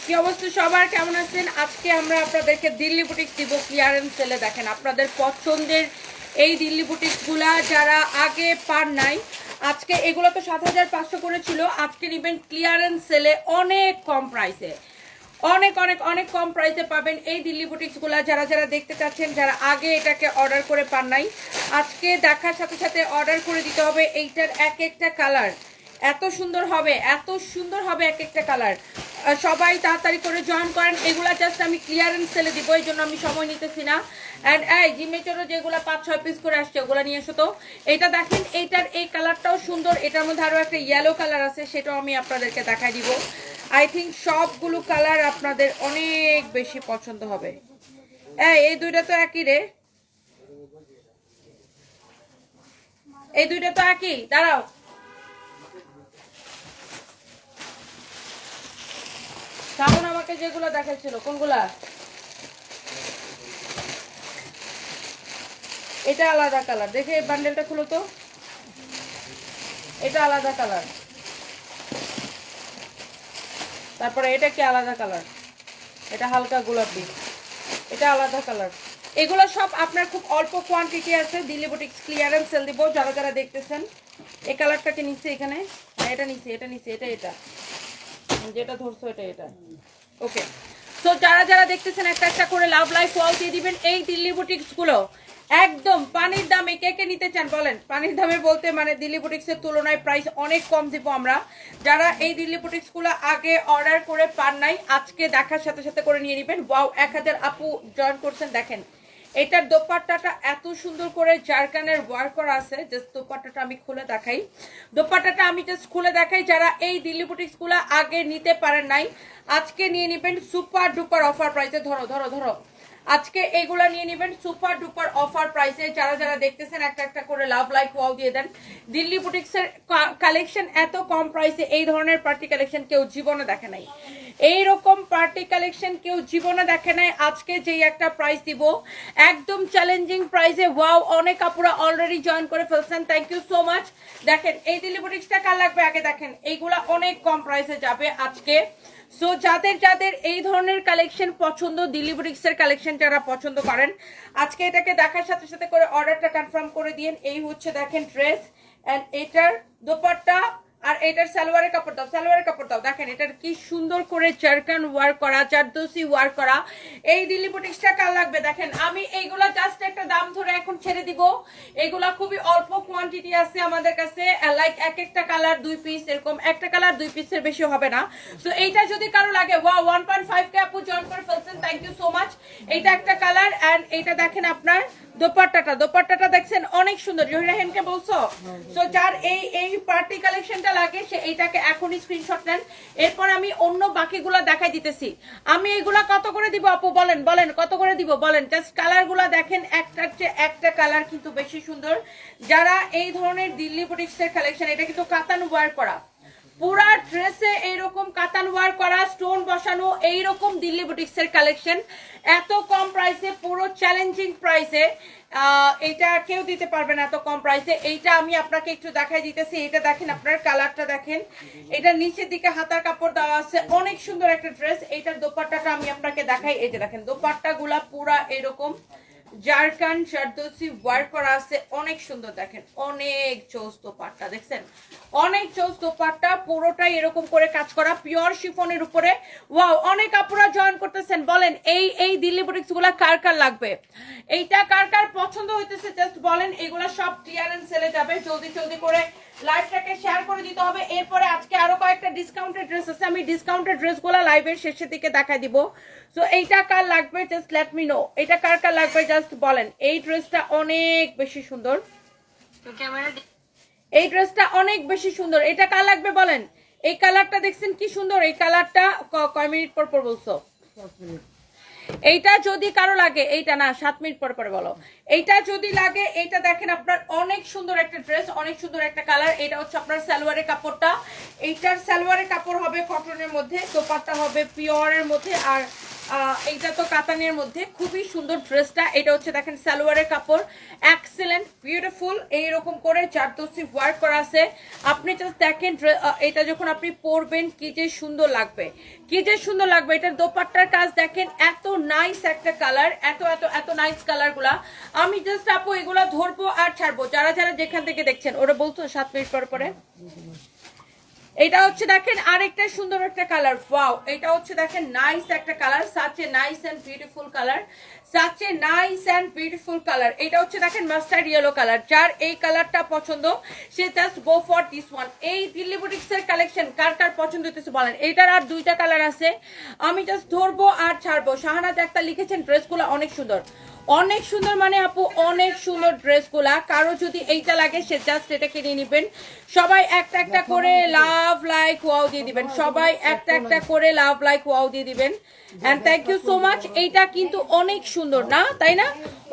কি অবস্থা সবার, কেমন আছেন? আজকে আমরা আপনাদেরকে দিল্লি বুটিক দিব ক্লিয়ারেন্স সেলে। দেখেন আপনাদের পছন্দের এই দিল্লি বুটিকগুলা যারা আগে পার নাই, আজকে এগুলো তো 7500 করে ছিল, আজকে নেবেন ক্লিয়ারেন্স সেলে অনেক কম প্রাইসে। অনেক অনেক অনেক কম প্রাইসে পাবেন এই দিল্লি বুটিক্সগুলা। যারা যারা দেখতে চাচ্ছেন, যারা আগে এটাকে অর্ডার করে পান নাই, আজকে দেখার সাথে সাথে অর্ডার করে দিতে হবে। এইটার এক একটা কালার এত সুন্দর হবে, এত সুন্দর হবে এক একটা কালার। সবাই তাড়াতাড়ি করে জয়েন করেন। এগুলা জাস্ট আমি ক্লিয়ারেন্স সেলে দিব, এই জন্য আমি সময় নিতেছি না। অ্যান্ড এই জিমেচরও যেগুলো 5-6 পিস করে আসছে ওগুলো নিয়ে এসো তো। এটা দেখেন, এইটার এই কালারটাও সুন্দর। এটার মধ্যে আরও একটা ইয়েলো কালার আছে, সেটাও আমি আপনাদেরকে দেখাই দিব। আই থিঙ্ক সবগুলো কালার আপনাদের অনেক বেশি পছন্দ হবে। এই দুইটা তো একই রে, এই দুইটা তো একই। দাঁড়াও, সামন আমাকে যেগুলো দেখাচ্ছিল কোনগুলা? এটা আলাদা কালার, দেখে এই বান্ডেলটা খুলো তো। এটা আলাদা কালার, তারপরে এটা কি আলাদা কালার, এটা হালকা গোলাপি, এটা আলাদা কালার। এগুলো সব আপনার খুব অল্প কোয়ান্টিটি আছে, দিল্লি বুটিক্স ক্লিয়ারেন্স সেল দিব। যারা যারা দেখতেছেন, এই কালারটাকে নিচ্ছে এখানে, এটা নিচ্ছে, এটা নিচ্ছে, এটা এটা যেটা ধরছো এটা এটা। ওকে, তো যারা যারা দেখতেছেন একটা একটা করে লাভ লাইফ ওয়াল দিয়ে দিবেন। এই দিল্লি বুটিক্স গুলো একদম পানির দামে। কে কে নিতে চান বলেন? পানির দামে বলতে মানে দিল্লি বুটিক্স এর তুলনায় প্রাইস অনেক কম দিব আমরা। যারা এই দিল্লি বুটিক্স গুলো আগে অর্ডার করে পান নাই, আজকে দেখার সাথে সাথে করে নিয়ে নেবেন। ওয়াও, 1000 আপু জয়েন করছেন। দেখেন এটার দোপাট্টাটা এত সুন্দর করে জারকানের ওয়ার্ক করা আছে। জাস্ট দোপাট্টাটা আমি খুলে দেখাই, দোপাট্টাটা আমি জাস্ট খুলে দেখাই। যারা এই দিল্লি বুটিক্স গুলো আগে নিতে পারেন নাই, আজকে নিয়ে নেবেন সুপার ডুপার অফার প্রাইসে। ধরো ধরো ধরো, আজকে এগুলা নিয়ে নেবেন সুপার ডুপার অফার প্রাইসে। যারা যারা দেখতেছেন একটা একটা করে লাভ লাইক ওয়াও দিয়ে দেন। দিল্লি বুটিক্সের কালেকশন এত কম প্রাইসে, এই ধরনের পার্টি কালেকশন কেউ জীবনে দেখে নাই, এইরকম পার্টি কালেকশন কেউ জীবনে দেখে নাই। আজকে যেই একটা প্রাইস দিব, একদম চ্যালেঞ্জিং প্রাইসে। ওয়াও, অনেক আপুরা অলরেডি জয়েন করে ফেলছেন, থ্যাংক ইউ সো মাচ। দেখেন এই দিল্লি বুটিক্সটা কার লাগবে আগে দেখেন, এইগুলা অনেক কম প্রাইসে যাবে আজকে। সো যাদের যাদের এই ধরনের কালেকশন পছন্দ, দিল্লি বুটিক্সের কালেকশন যারা পছন্দ করেন, আজকে এটাকে দেখার সাথে সাথে করে অর্ডারটা কনফার্ম করে দিন। এই হচ্ছে দেখেন ড্রেস, এন্ড এটার দোপাট্টা, আর এটার সালোয়ারের কাপড় দাও, সালোয়ারের কাপড় দাও। দেখেন এটার কি সুন্দর করে জারকান ওয়ার্ক করা, জারদোসি ওয়ার্ক করা। এই দিল্লি বুটিক্সটা কার লাগবে দেখেন। আমি এইগুলা জাস্ট একটা দাম ধরে এখন ছেড়ে দিব। এগুলা খুবই অল্প কোয়ান্টিটি আছে আমাদের কাছে, লাইক এক একটা কালার 2 পিস, এরকম একটা কালার 2 পিসের বেশি হবে না। তো এইটা যদি কারো লাগে, ওয়াও 1.5 কে আপু জয়েন করে ফেলছেন, থ্যাংক ইউ সো মাচ। এইটা একটা কালার, এন্ড এইটা দেখেন আপনার দোপাট্টাটা, দোপাট্টাটা দেখছেন অনেক সুন্দর। জহিরাহেনকে বলছো, তো যার এই এই পার্টি কালেকশনটা লাগে সে এইটাকে এখনই স্ক্রিনশট নেন। এরপর আমি অন্য বাকিগুলা দেখাই দিতেছি। আমি এগুলা কত করে দিব আপু বলেন, বলেন কত করে দিব বলেন। জাস্ট কালারগুলা দেখেন, একটার চেয়ে একটা কালার কিন্তু বেশি সুন্দর। যারা এই ধরনের দিল্লি বুটিক্সের কালেকশন, এটা কিন্তু কাতান ওয়ার করা, পুরা ড্রেসে এইরকম কাতান ওয়ার করা, স্টোন বসানো, এইরকম দিল্লি বুটিক্সের কালেকশন এত কম প্রাইসে, পুরো চ্যালেঞ্জিং প্রাইসে। এটা কেউ দিতে পারবে না এত কম প্রাইসে। এইটা আমি আপনাকে একটু দেখাই দিতেছি। এটা দেখেন, আপনার কালারটা দেখেন, এটা নিচের দিকে হাতার কাপড় দেওয়া আছে, অনেক সুন্দর একটা ড্রেস। এইটার দোপাট্টাটা আমি আপনাকে দেখাই। এই যে দেখেন দোপাট্টা গুলা পুরা এরকম জারকান জারদোসি ওয়ার্ক করা আছে, অনেক সুন্দর। দেখেন অনেক চৌস দোপাট্টা, দেখছেন অনেক চৌস দোপাট্টা, পুরোটাই এরকম করে কাজ করা পিওর শিফনের উপরে। ওয়াও, অনেক আপুরা জয়েন করতেছেন। বলেন এই এই দিল্লি বুটিক্স গুলা কার কার লাগবে, এইটা কার কার পছন্দ হইতেছে জাস্ট বলেন। এগুলা সব ক্লিয়ারেন্স সেলে যাবে, জলদি জলদি করে লাইভটাকে শেয়ার করে দিতে হবে। এরপরে আজকে আরো কয়েকটা ডিসকাউন্টেড ড্রেস আছে, আমি ডিসকাউন্টেড ড্রেসগুলো লাইভের শেষের দিকে দেখাই দিব। সো এইটা কার লাগবে জাস্ট লেট মি নো, এটা কার কার লাগবে জাস্ট বলেন। এই ড্রেসটা অনেক বেশি সুন্দর, এই ড্রেসটা অনেক বেশি সুন্দর, এটা কার লাগবে বলেন। এই কালারটা দেখছেন কি সুন্দর, এই কালারটা কয় মিনিট পর পর বলছো? এইটা যদি কারো লাগে, এইটা না 7 মিনিট পর পরে বলো। এইটা যদি লাগে, এইটা দেখেন আপনার অনেক সুন্দর একটা ড্রেস, অনেক সুন্দর একটা কালার। এটা হচ্ছে আপনার সালোয়ারের কাপড়টা, এইটার সালোয়ারের কাপড় হবে কটনের মধ্যে, দোপাট্টা হবে পিওরের মধ্যে, আর এইটা তো কাতানের মধ্যে খুবই সুন্দর ড্রেসটা। এটা হচ্ছে দেখেন সালোয়ারের কাপড়, এক্সেলেন্ট বিউটিফুল, এইরকম করে জারদস্তি ওয়ার্ক করা আছে। আপনি জাস্ট দেখেন এটা যখন আপনি পরবেন কি যে সুন্দর লাগবে, কি যে সুন্দর লাগবে। এটার দোপাট্টার কাজ দেখেন, এত নাইস একটা কালার, এত এত এত নাইস কালার গুলা। আমি জাস্ট আপু এগুলা ধরবো আর ছাড়বো। যারা যারা যেখান থেকে দেখছেন ওরা বলতো 7 মিনিট পর পরে। এটা হচ্ছে দেখেন আরেকটা সুন্দর একটা কালার, ওয়াও। এটা হচ্ছে দেখেন নাইস একটা colour, such a nice and beautiful colour, such a nice and beautiful colour. এটা হচ্ছে দেখেন মাস্টার্ড ইয়েলো কালার। যার এই কালারটা পছন্দ সে just go for this one. এই দিল্লি বুটিক্স এর কালেকশন কার কার পছন্দ হতেছে বলেন। এটার আর দুইটা কালার আছে, আমি জাস্ট ধরবো আর ছাড়বো। শাহানাজ একটা লিখেছেন ড্রেসগুলো অনেক সুন্দর, অনেক সুন্দর মানে আপু অনেক সুন্দর ড্রেসগুলা। কারো যদি এইটা লাগে সে জাস্ট এটা কিনে নিবেন। সবাই একটা একটা করে লাভ লাইক ওয়াও দিয়ে দিবেন, সবাই একটা একটা করে লাভ লাইক ওয়াও দিয়ে দিবেন। And thank you so much. এইটা কিন্তু অনেক সুন্দর না, তাই না?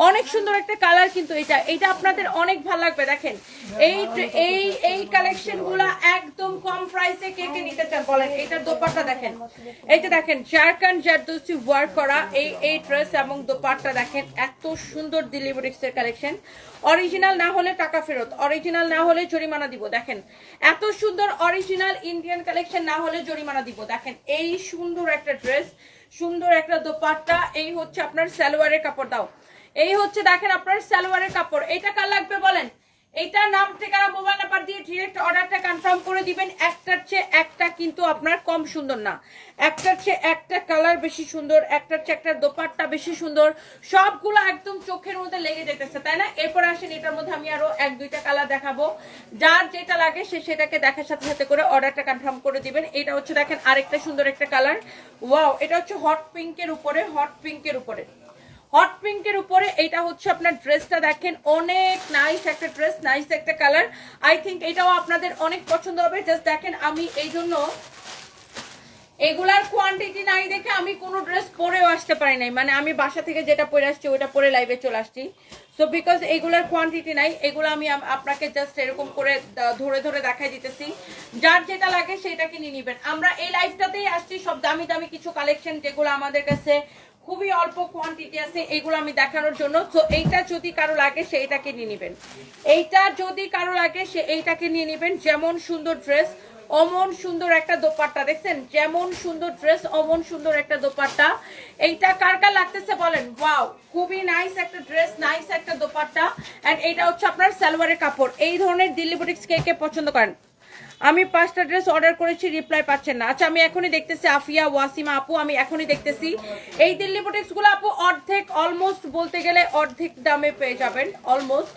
অনেক সুন্দর একটা কালার কিন্তু এটা, এটা আপনাদের অনেক ভালো লাগবে। দেখেন এই এই এই কালেকশন গুলা একদম কম প্রাইসে কে কে নিতে চান বলেন। এটার দোপাট্টা দেখেন, এইটা দেখেন জারকান জারদস্তি ওয়ার্ক করা এই ড্রেস এবং দোপাট্টা দেখেন, এত সুন্দর দিল্লি বুটিক্স এর কালেকশন। অরিজিনাল না হলে টাকা ফেরত, অরিজিনাল না হলে জরিমানা দিব। দেখেন এত সুন্দর অরিজিনাল ইন্ডিয়ান কালেকশন না হলে জরিমানা দিব। দেখেন এই সুন্দর একটা ড্রেস, সুন্দর একটা দোপাট্টা। এই হচ্ছে আপনার সালোয়ারের কাপড়, দাও। এই হচ্ছে দেখেন আপনার সালোয়ারের কাপড়। এটা কার লাগবে বলেন। এটা নাম ঠিকানা মোবাইল নাম্বার দিয়ে ডিরেক্ট অর্ডারটা কনফার্ম করে দিবেন। একটার চেয়ে একটা কিন্তু আপনার কম সুন্দর না, একটার চেয়ে একটা কালার বেশি সুন্দর, একটার চেয়ে একটা দোপাট্টা বেশি সুন্দর। সবগুলো একদম চোখের মধ্যে লেগে যেতেছে, তাই না? এরপর আসেন এটার মধ্যে আমি আরো এক দুইটা কালার দেখাবো। যার যেটা লাগে সে সেটাকে দেখার সাথে সাথে করে অর্ডারটা কনফার্ম করে দিবেন। এটা হচ্ছে দেখেন আরেকটা সুন্দর একটা কালার, ওয়াও। এটা হচ্ছে হট পিঙ্কের উপরে, হট পিঙ্কের উপরে, হট পিঙ্কের উপরে। এটা হচ্ছে আপনার ড্রেসটা দেখেন, অনেক নাইস একটা ড্রেস, নাইস একটা কালার। আই থিঙ্ক এটাও আপনাদের অনেক পছন্দ হবে। জাস্ট দেখেন আমি এই জন্য এগুলার কোয়ান্টিটি নাই দেখে আমি কোনো ড্রেস পরেও আসতে পারি নাই, মানে আমি বাসা থেকে যেটা পরে আসছি ওইটা পরে লাইভে চলে আসছি। সো বিকজ এগুলার কোয়ান্টিটি নাই, এগুলো আমি আপনাকে জাস্ট এরকম করে ধরে ধরে দেখাই দিতেছি। যার যেটা লাগে সেটা কিনে নিবেন। আমরা এই লাইভটাতেই আসছি সব দামি দামি কিছু কালেকশন যেগুলো আমাদের কাছে খুবই অল্প কোয়ান্টিটি আছে, এগুলো আমি দেখানোর জন্য। তো এইটা যদি কারো লাগে সে এইটাকে নিয়ে নেবেন, এইটা যদি কারো লাগে সে এইটাকে নিয়ে নেবেন। যেমন সুন্দর ড্রেস অমন সুন্দর একটা দোপাট্টা, দেখছেন? যেমন সুন্দর ড্রেস অমন সুন্দর একটা দোপাট্টা। এইটা কার কার লাগতেছে বলেন। ওয়াও, খুবই নাইস একটা ড্রেস, নাইস একটা দোপাট্টা। এন্ড এইটা হচ্ছে আপনার সালোয়ারের কাপড়। এই ধরনের দিল্লি বুটিক্স কে কে পছন্দ করেন? আমি 5টা ড্রেস অর্ডার করেছি, রিপ্লাই পাচ্ছেন না। আচ্ছা আমি এখনই দেখতেছি, আফিয়া ওয়াসিমা আপু আমি এখনই দেখতেছি। এই দিল্লি বুটিক্স গুলো আপু অর্ধেক, অলমোস্ট বলতে গেলে অর্ধেক দামে পেয়ে যাবেন, অলমোস্ট।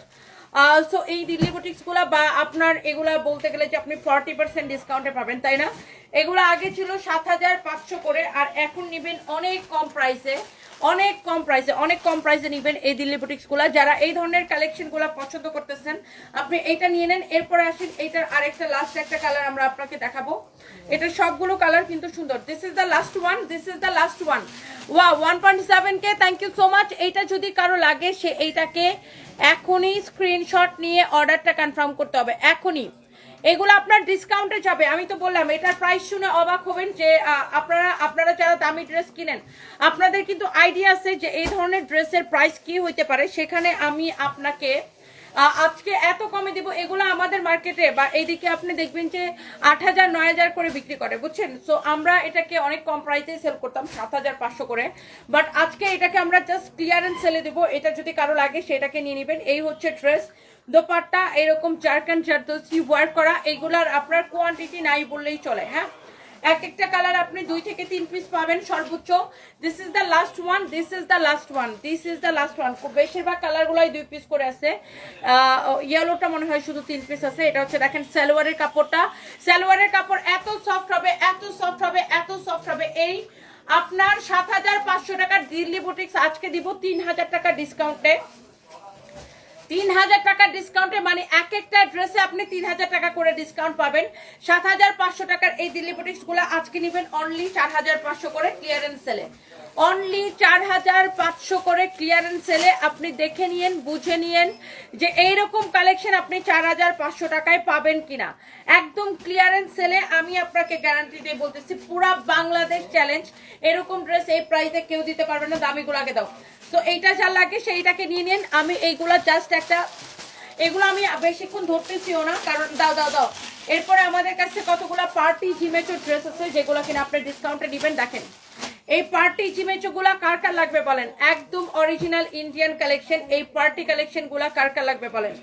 সো এই দিল্লি বুটিক্স গুলা বা আপনার এগুলা বলতে গেলে যে আপনি 40% ডিসকাউন্টে পাবেন, তাই না? এগুলো আগে ছিল 7500 করে, আর এখন নিবেন অনেক কম প্রাইসে, অনেক কম প্রাইসে, অনেক কম প্রাইসে নিবেন এই দিল্লি বুটিক্স গুলা। যারা এই ধরনের কালেকশন গুলা পছন্দ করতেছেন আপনি এইটা নিয়ে নেন। এরপরে আসেন এইটার আরেকটা লাস্ট একটা কালার আমরা আপনাকে দেখাবো। এটা সবগুলো কালার কিন্তু সুন্দর। This is the last one, this is the last one. ওয়া 1.7K, thank you so much. এইটা যদি কারো লাগে সে এইটাকে এখনই স্ক্রিনশট নিয়ে অর্ডারটা কনফার্ম করতে হবে, এখনই। এগুলো আপনার ডিসকাউন্টে যাবে। আমি তো বললাম এটার প্রাইস শুনে অবাক হবেন যে আপনারা যারা দামি ড্রেস কিনেন আপনাদের কিন্তু আইডিয়া আছে যে এই ধরনের ড্রেসের প্রাইস কি হইতে পারে। সেখানে আমি আপনাকে আজকে এত কমে দিব। এগুলো আমাদের মার্কেটে বা এইদিকে আপনি দেখবেন যে 8000 9000 করে বিক্রি করে, বুঝছেন? সো আমরা এটাকে অনেক কম প্রাইসে সেল করতাম 7500 করে, বাট আজকে এটাকে আমরা জাস্ট ক্লিয়ারেন্স সেলে দেবো। এটা যদি কারো লাগে সেটাকে নিয়ে নেবেন। এই হচ্ছে ড্রেস, দোপাট্টা এরকম জারকান জারদস্তি ওয়ার্ক করা। এগুলার আপনার কোয়ান্টিটি নাই বললেই চলে। হ্যাঁ, এক একটা কালার আপনি 2 থেকে 3 পিস পাবেন সর্বোচ্চ। This is the last one, this is the last one, this is the last one. বেশিরভাগ কালারগুলোই 2 পিস করে আছে। ইয়েলোটা মনে হয় শুধু 3 পিস আছে। এটা হচ্ছে দেখেন সালোয়ারের কাপড়টা, সালোয়ারের কাপড় এত সফট হবে, এত সফট হবে, এত সফট হবে। এই আপনার 7500 টাকার দিল্লি বুটিক্স আজকে দিব 3000 টাকা ডিসকাউন্টে। 3000 টাকার ডিসকাউন্টে, মানে এক একটা ড্রেসে আপনি 3000 টাকা করে ডিসকাউন্ট পাবেন। 7500 টাকার এই দিল্লি বুটিক্স গুলো আজকে নেবেন অনলি 4500 করে ক্লিয়ারেন্স সেলে, অনলি 4500 করে ক্লিয়ারেন্স সেলে। আপনি দেখে নিয়েন, বুঝে নিয়েন যে এইরকম কালেকশন আপনি 4500 টাকায় পাবেন কিনা। একদম ক্লিয়ারেন্স সেলে আমি আপনাকে গ্যারান্টি দিয়ে বলতেছি, পুরা বাংলাদেশ চ্যালেঞ্জ, এরকম ড্রেস এই প্রাইসে কেউ দিতে পারবে না। দামিগুলাকে দাও। তো এইটা যা লাগে সেইটাকে নিয়ে নিন। আমি এইগুলা জাস্ট একটা, এগুলো আমি বেশিক্ষণ ধরতেছিও না, কারণ দাও দাও দাও। এরপরে আমাদের কাছে কতগুলো পার্টি জিমেচো ড্রেস আছে যেগুলো কিনা আপনি ডিসকাউন্টে দিবেন। দেখেন এই পার্টি জিমেচো গুলা কার কার লাগবে বলেন, একদম অরিজিনাল ইন্ডিয়ান কালেকশন। এই পার্টি কালেকশন গুলা কার কার লাগবে বলেন।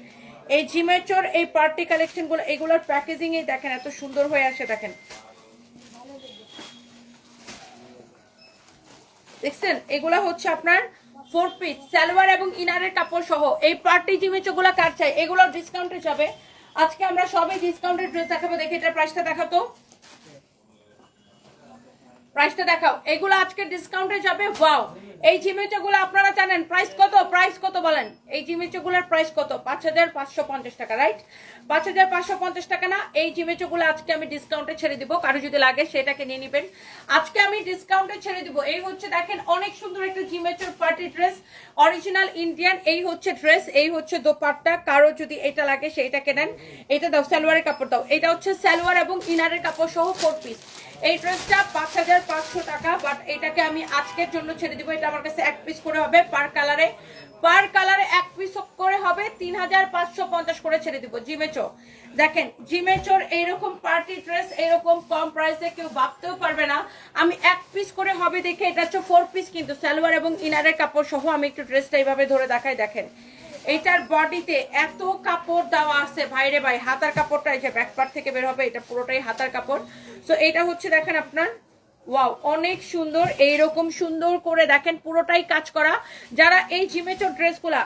এই জিমেচোর এই পার্টি কালেকশন গুলো, এগুলোর প্যাকেজিং এ দেখেন এত সুন্দর হয়ে আসে। দেখেন দেখছেন, এগুলা হচ্ছে আপনার 4 পিস সালোয়ার এবং ইনারের কাপড় সহ। এই পার্টি জিমেচো গুলা কার চাই, এগুলো ডিসকাউন্টে যাবে। আজকে আমরা সবাই ডিসকাউন্টের ড্রেস দেখাবো। দেখি এটার প্রাইসটা দেখাতো, প্রাইসটা দেখাও। এগুলো আজকে ডিসকাউন্টে যাবে। ওয়াও, এই জিমেচোগুলো আপনারা জানেন প্রাইস কত? প্রাইস কত বলেন? এই জিমেচোগুলোর প্রাইস কত? 5550 টাকা, রাইট? 5550 টাকা না? এই জিমেচোগুলো আজকে আমি ডিসকাউন্টে ছেড়ে দিব, কারো যদি লাগে সেটাকে নিয়ে নেবেন। আজকে আমি ডিসকাউন্টে ছেড়ে দিব। এই হচ্ছে দেখেন অনেক সুন্দর একটা জিমেচোর পার্টি ড্রেস, অরিজিনাল ইন্ডিয়ান। এই হচ্ছে ড্রেস, এই হচ্ছে দোপাট্টা। কারো যদি এটা লাগে সেইটাকে নেন। এটা দাও, সালোয়ারের কাপড় দাও। এটা হচ্ছে সালোয়ার এবং ইনারের কাপড় সহ 4 পিস। এই ড্রেসটা 5500 টাকা, বাট এটাকে আমি আজকের জন্য ছেড়ে দিব। এটা আমার কাছে এক পিস করে হবে পার কালারে, পার কালারে এক পিস করে হবে 3550 করে ছেড়ে দিব। জিমেচো দেখেন, জিমেচোর এইরকম পার্টি ড্রেস এরকম কম প্রাইসে কেউ ভাবতেও পারবে না। আমি এক পিস করে হবে দেখে, এটা হচ্ছে 4 পিস কিন্তু সালোয়ার এবং ইনারের কাপড় সহ। আমি একটু ড্রেসটা এইভাবে ধরে দেখাই। দেখেন এইটার বডিতে এত কাপড় দেওয়া আছে ভাইরে ভাই। হাতার কাপড়টা এই যে ব্যাক পার্ট থেকে বের হবে, এটা পুরোটাই হাতার কাপড়। সো এটা হচ্ছে দেখেন আপনার, ওয়াও অনেক সুন্দর। এইরকম সুন্দর করে দেখেন পুরোটাই কাজ করা। যারা এই জিমেচো ড্রেসগুলা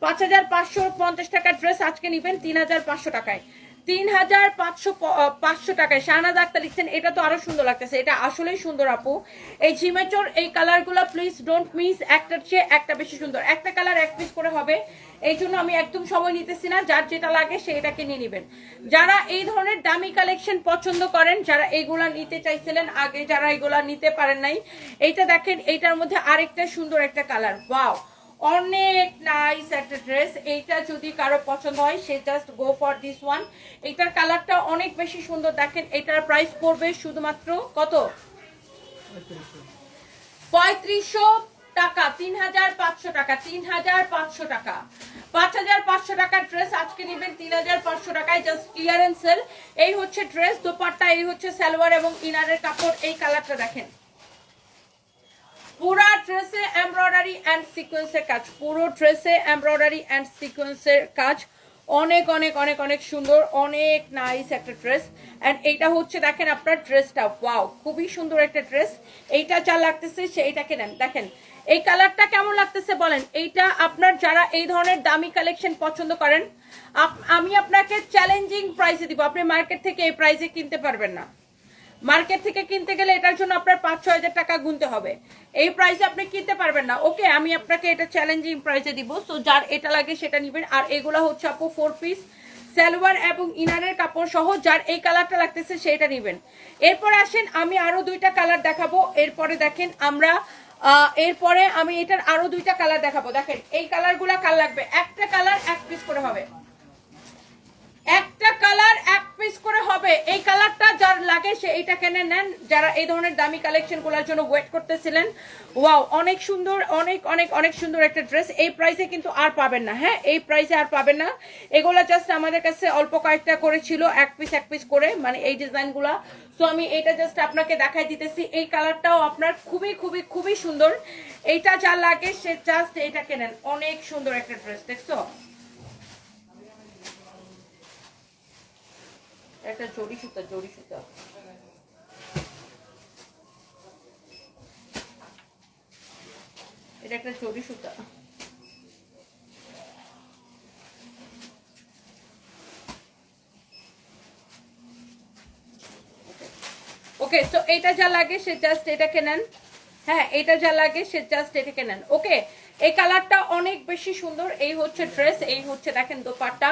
5550 টাকার ড্রেস আজকে নিবেন 3500 টাকায়, 3500 টাকায়। শাহনাজ আক্তার লিখছেন এটা তো আরো সুন্দর লাগতেছে। এটা আসলেই সুন্দর আপু। এই জিমেচোর এই কালারগুলো প্লিজ ডোন্ট মিস, একটার চেয়ে একটা বেশি সুন্দর। একটা কালার এক পিস করে হবে, এই জন্য আমি একদম সময় নিতেছি না। যার যেটা লাগে সেটাকে নিয়ে নেবেন। যারা এই ধরনের দামি কালেকশন পছন্দ করেন, যারা এইগুলা নিতে চাইছিলেন আগে, যারা এগুলা নিতে পারেন নাই, এইটা দেখেন। এইটার মধ্যে আরেকটা সুন্দর একটা কালার, ওয়াও অনেক নাইস একটা ড্রেস। এইটা যদি কারো পছন্দ হয় সে just go for this one. এইটার কালারটা অনেক বেশি সুন্দর। দেখেন এটার প্রাইস পড়বে শুধুমাত্র কত? 3500 টাকা, 3500 টাকা, 3500 টাকা। 5500 টাকার ড্রেস আজকে নেবেন 3500 টাকায়, জাস্ট ক্লিয়ারেন্স সেল। এই হচ্ছে ড্রেস, দোপাট্টা, এই হচ্ছে সালোয়ার এবং ইনারের কাপড়। এই কালারটা দেখেন, পুরো ড্রেসে এমব্রয়ডারি এন্ড সিকোয়েন্সের কাজ, পুরো ড্রেসে এমব্রয়ডারি এন্ড সিকোয়েন্সের কাজ। অনেক অনেক অনেক অনেক সুন্দর, অনেক নাইস একটা ড্রেস। এন্ড এইটা হচ্ছে দেখেন আপনার ড্রেসটা, ওয়াও খুবই সুন্দর একটা ড্রেস। এইটা যা লাগতেছে সেইটাকে নেন। দেখেন এই কালারটা কেমন লাগতেছে বলেন। এইটা আপনার যারা এই ধরনের দামি কালেকশন পছন্দ করেন, আমি আপনাকে চ্যালেঞ্জিং প্রাইসে দিব। আপনি মার্কেট থেকে এই প্রাইসে কিনতে পারবেন না। মার্কেট থেকে কিনতে গেলে এটার জন্য আপনার 5-6 হাজার টাকা গুনতে হবে। এই প্রাইসে আপনি কিনতে পারবেন না। ওকে, আমি আপনাকে এটা চ্যালেঞ্জিং প্রাইসে দিব। সো যার এটা লাগে সেটা নেবেন। আর এগুলো হচ্ছে আপু 4 পিস সালোয়ার এবং ইনারের কাপড় সহ। যার এই কালারটা লাগতেছে সেটা নেবেন। এরপরে আসেন, আমি আরো 2টা কালার দেখাবো। এরপরে দেখেন আমরা এরপরে আমি এটার আরো 2টা কালার দেখাবো। দেখেন এই কালারগুলা কার লাগবে? একটা কালার এক পিস করে হবে, একটা কালার এক পিস করে হবে। এই কালারটা যার লাগে সে এইটা কিনে নেন। যারা এই ধরনের দামি কালেকশন গুলোর জন্য ওয়েট করতেছিলেন, ওয়াও অনেক সুন্দর, অনেক অনেক অনেক সুন্দর একটা ড্রেস। এই প্রাইসে কিন্তু আর পাবেন না। হ্যাঁ, এই প্রাইসে আর পাবেন না। এগুলো জাস্ট আমাদের কাছে অল্প কয়েকটা করে ছিল, এক পিস করে, মানে এই ডিজাইনগুলা। সো আমি এটা জাস্ট আপনাকে দেখাই দিতেছি। এই কালারটাও আপনার খুবই খুবই খুবই সুন্দর। এইটা যার লাগে সে জাস্ট এইটা কেনেন। অনেক সুন্দর একটা ড্রেস, দেখছো? একটা জড়ি সুতা, জড়ি সুতা। এটা একটা জড়ি সুতা। ওকে, তো এটা যা লাগে সে জাস্ট এটাকে নেন। হ্যাঁ, এটা যা লাগে সে জাস্ট এটাকে নেন। ওকে, এই কালারটা অনেক বেশি সুন্দর। এই হচ্ছে ড্রেস, এই হচ্ছে দেখেন দোপাট্টা,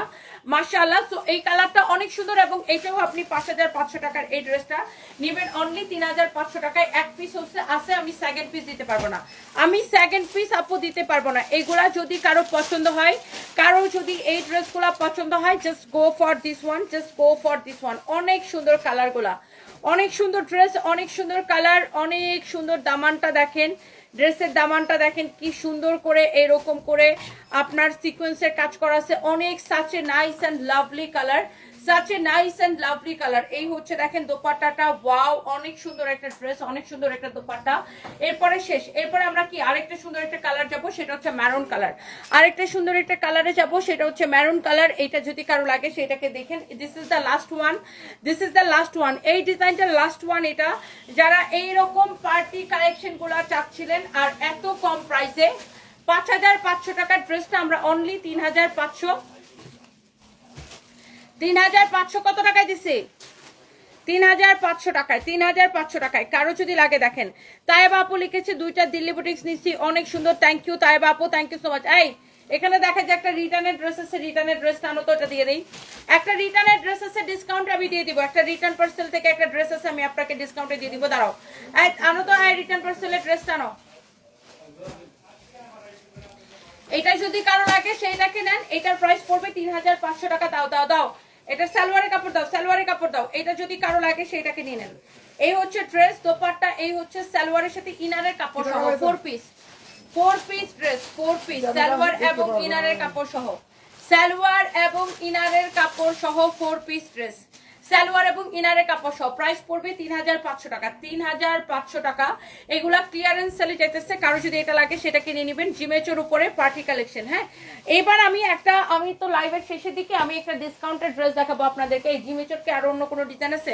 মাশাআল্লাহ। সো এই কালারটা অনেক সুন্দর এবং এটাও আপনি 5500 টাকার এই ড্রেসটা নেবেন অনলি 3500 টাকায়। এক পিস হচ্ছে আছে, আমি সেকেন্ড পিস দিতে পারবো না, আমি সেকেন্ড পিস আপু দিতে পারবো না। এগুলা যদি কারো পছন্দ হয়, কারো যদি এই ড্রেসগুলা পছন্দ হয়, just go for this one, just go for this one. অনেক সুন্দর কালারগুলা, অনেক সুন্দর ড্রেস, অনেক সুন্দর কালার, অনেক সুন্দর। দামানটা দেখেন, ড্রেসের দামানটা দেখেন কি সুন্দর করে এরকম করে আপনার সিকোয়েন্সের কাজ করা আছে। অনেক such a nice and lovely colour, such a nice and lovely colour. এই হচ্ছে দেখেন দোপাট্টাটা, ওয়াও, অনেক সুন্দর একটা ড্রেস, অনেক সুন্দর একটা দোপাট্টা। এরপরে শেষ, এরপরে আমরা কি আরেকটা সুন্দর একটা কালার যাব, সেটা হচ্ছে ম্যারুন কালার। আরেকটা সুন্দর একটা কালারে যাব, সেটা হচ্ছে ম্যারুন কালার। এটা যদি কারো লাগে সেটাকে দেখেন, this is the last one, this is the last one. এই ডিজাইনটা লাস্ট ওয়ান। এটা যারা এইরকম পার্টি কালেকশন গুলা চাচ্ছিলেন আর এত কম প্রাইসে, 5500 টাকার ড্রেসটা আমরা অনলি 3500, 3500 কত টাকায় দিছি? 3500 টাকায়, 3500 টাকায়। কারো যদি লাগে দেখেন, তায়েবা আপু লিখেছে দুইটা দিল্লি বুটিক্স নিচ্ছি, অনেক সুন্দর। থ্যাংক ইউ তায়েবা আপু, থ্যাংক ইউ সো মাচ। এই এখানে দেখা যায় একটা রিটার্নের ড্রেস আছে, রিটার্নের ড্রেসটা আনো তো, এটা দিয়ে দেই। একটা রিটার্নের ড্রেস আছে, ডিসকাউন্ট আমি দিয়ে দিব। একটা রিটার্ন পার্সেল থেকে একটা ড্রেস আছে, আমি আপনাকে ডিসকাউন্টে দিয়ে দিব। দাঁড়াও, আনো তো, রিটার্ন পার্সেলের ড্রেসটা আনো। এটা যদি কারো লাগে সেইটাকে নেন, এটার প্রাইস পড়বে 3500 টাকা। দাও দাও দাও, এটা সালোয়ারের কাপড় দাও, সালোয়ারের কাপড় দাও। এটা যদি কারো লাগে সেইটাকে নিয়ে নেন। এই হচ্ছে ড্রেস, দোপাট্টা, এই হচ্ছে সালোয়ারের সাথে ইনারের কাপড় সহ 4 piece, 4 piece dress, 4 piece salwar এবং ইনারের কাপড় সহ, সালোয়ার এবং ইনারের কাপড় সহ 4 পিস ড্রেস, সালোয়ার এবং ইনারের কাপড় সহ। প্রাইস পড়বে 3500 টাকা, 3500 টাকা। এগুলা ক্লিয়ারেন্স সেলে যেতেছে, কারো যদি এটা লাগে সেটা কিনে নেবেন। জিমেচোর উপরে পার্টি কালেকশন। হ্যাঁ, এবার আমি তো লাইভের শেষের দিকে আমি একটা ডিসকাউন্টেড ড্রেস দেখাবো আপনাদেরকে। এই জিমেচোর কি আরো অন্য কোনো ডিজাইন আছে?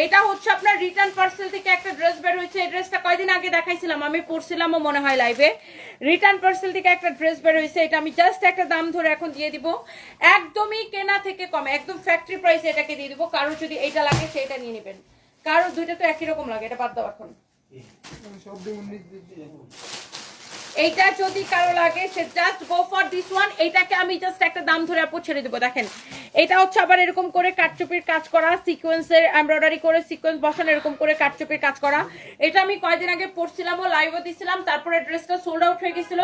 এটা হচ্ছে আপনার রিটার্ন পার্সেল থেকে একটা ড্রেস বের হয়েছে। এই ড্রেসটা কয়দিন আগে দেখাইছিলাম, আমি পরছিলামও মনে হয় লাইভে। রিটার্ন পার্সেল থেকে একটা ড্রেস বের হয়েছে, এটা আমি জাস্ট একটা দাম ধরে এখন দিয়ে দিব, একদমই কেনা থেকে কমে, একদম ফ্যাক্টরি প্রাইসে এটাকে দিয়ে দিব। কারো যদি এইটা লাগে সেটা নিয়ে নেবেন, কারো দুইটা তো একই রকম লাগে, এটা বাদ দাও এখন। এইটা যদি কারো লাগে সে just go for this one. এইটাকে আমি জাস্ট একটা দাম ধরে আপু ছেড়ে দেবো। দেখেন এটা হচ্ছে আবার এরকম করে কাটচুপির কাজ করা, সিকোয়েন্সের এমব্রয়ডারি করে সিকোয়েন্স বসানো, এরকম করে কাটচুপির কাজ করা। এটা আমি কয়েকদিন আগে পরছিলাম ও লাইভও দিছিলাম, তারপরে ড্রেসটা সোল্ড আউট হয়ে গেছিল।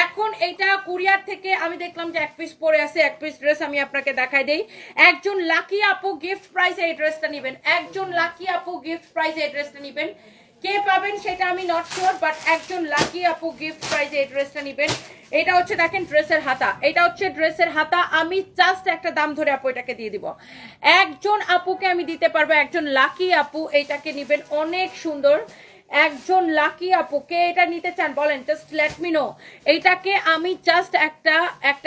এখন এইটা কুরিয়ার থেকে আমি দেখলাম যে এক পিস পরে আছে, এক পিস ড্রেস আমি আপনাকে দেখাই দেই। একজন লাকি আপু গিফট প্রাইসে এই ড্রেসটা নেবেন, একজন লাকি আপু গিফট প্রাইসে এই ড্রেসটা নেবেন। কে পাবেন সেটা আমি নট শিওর, বাট একজন লাকি আপু গিফট প্রাইজে এই ড্রেসটা নেবেন। এটা হচ্ছে দেখেন ড্রেসের হাতা, এটা হচ্ছে ড্রেসের হাতা। আমি জাস্ট একটা দাম ধরে আপু এটাকে দিয়ে দিব, একজন আপুকে আমি দিতে পারবো, একজন লাকি আপু এইটাকে নেবেন। অনেক সুন্দর, একজন লাকি আপুকে এটা নিতে চান বলেন, জাস্ট লেট মি নো। এইটাকে আমি জাস্ট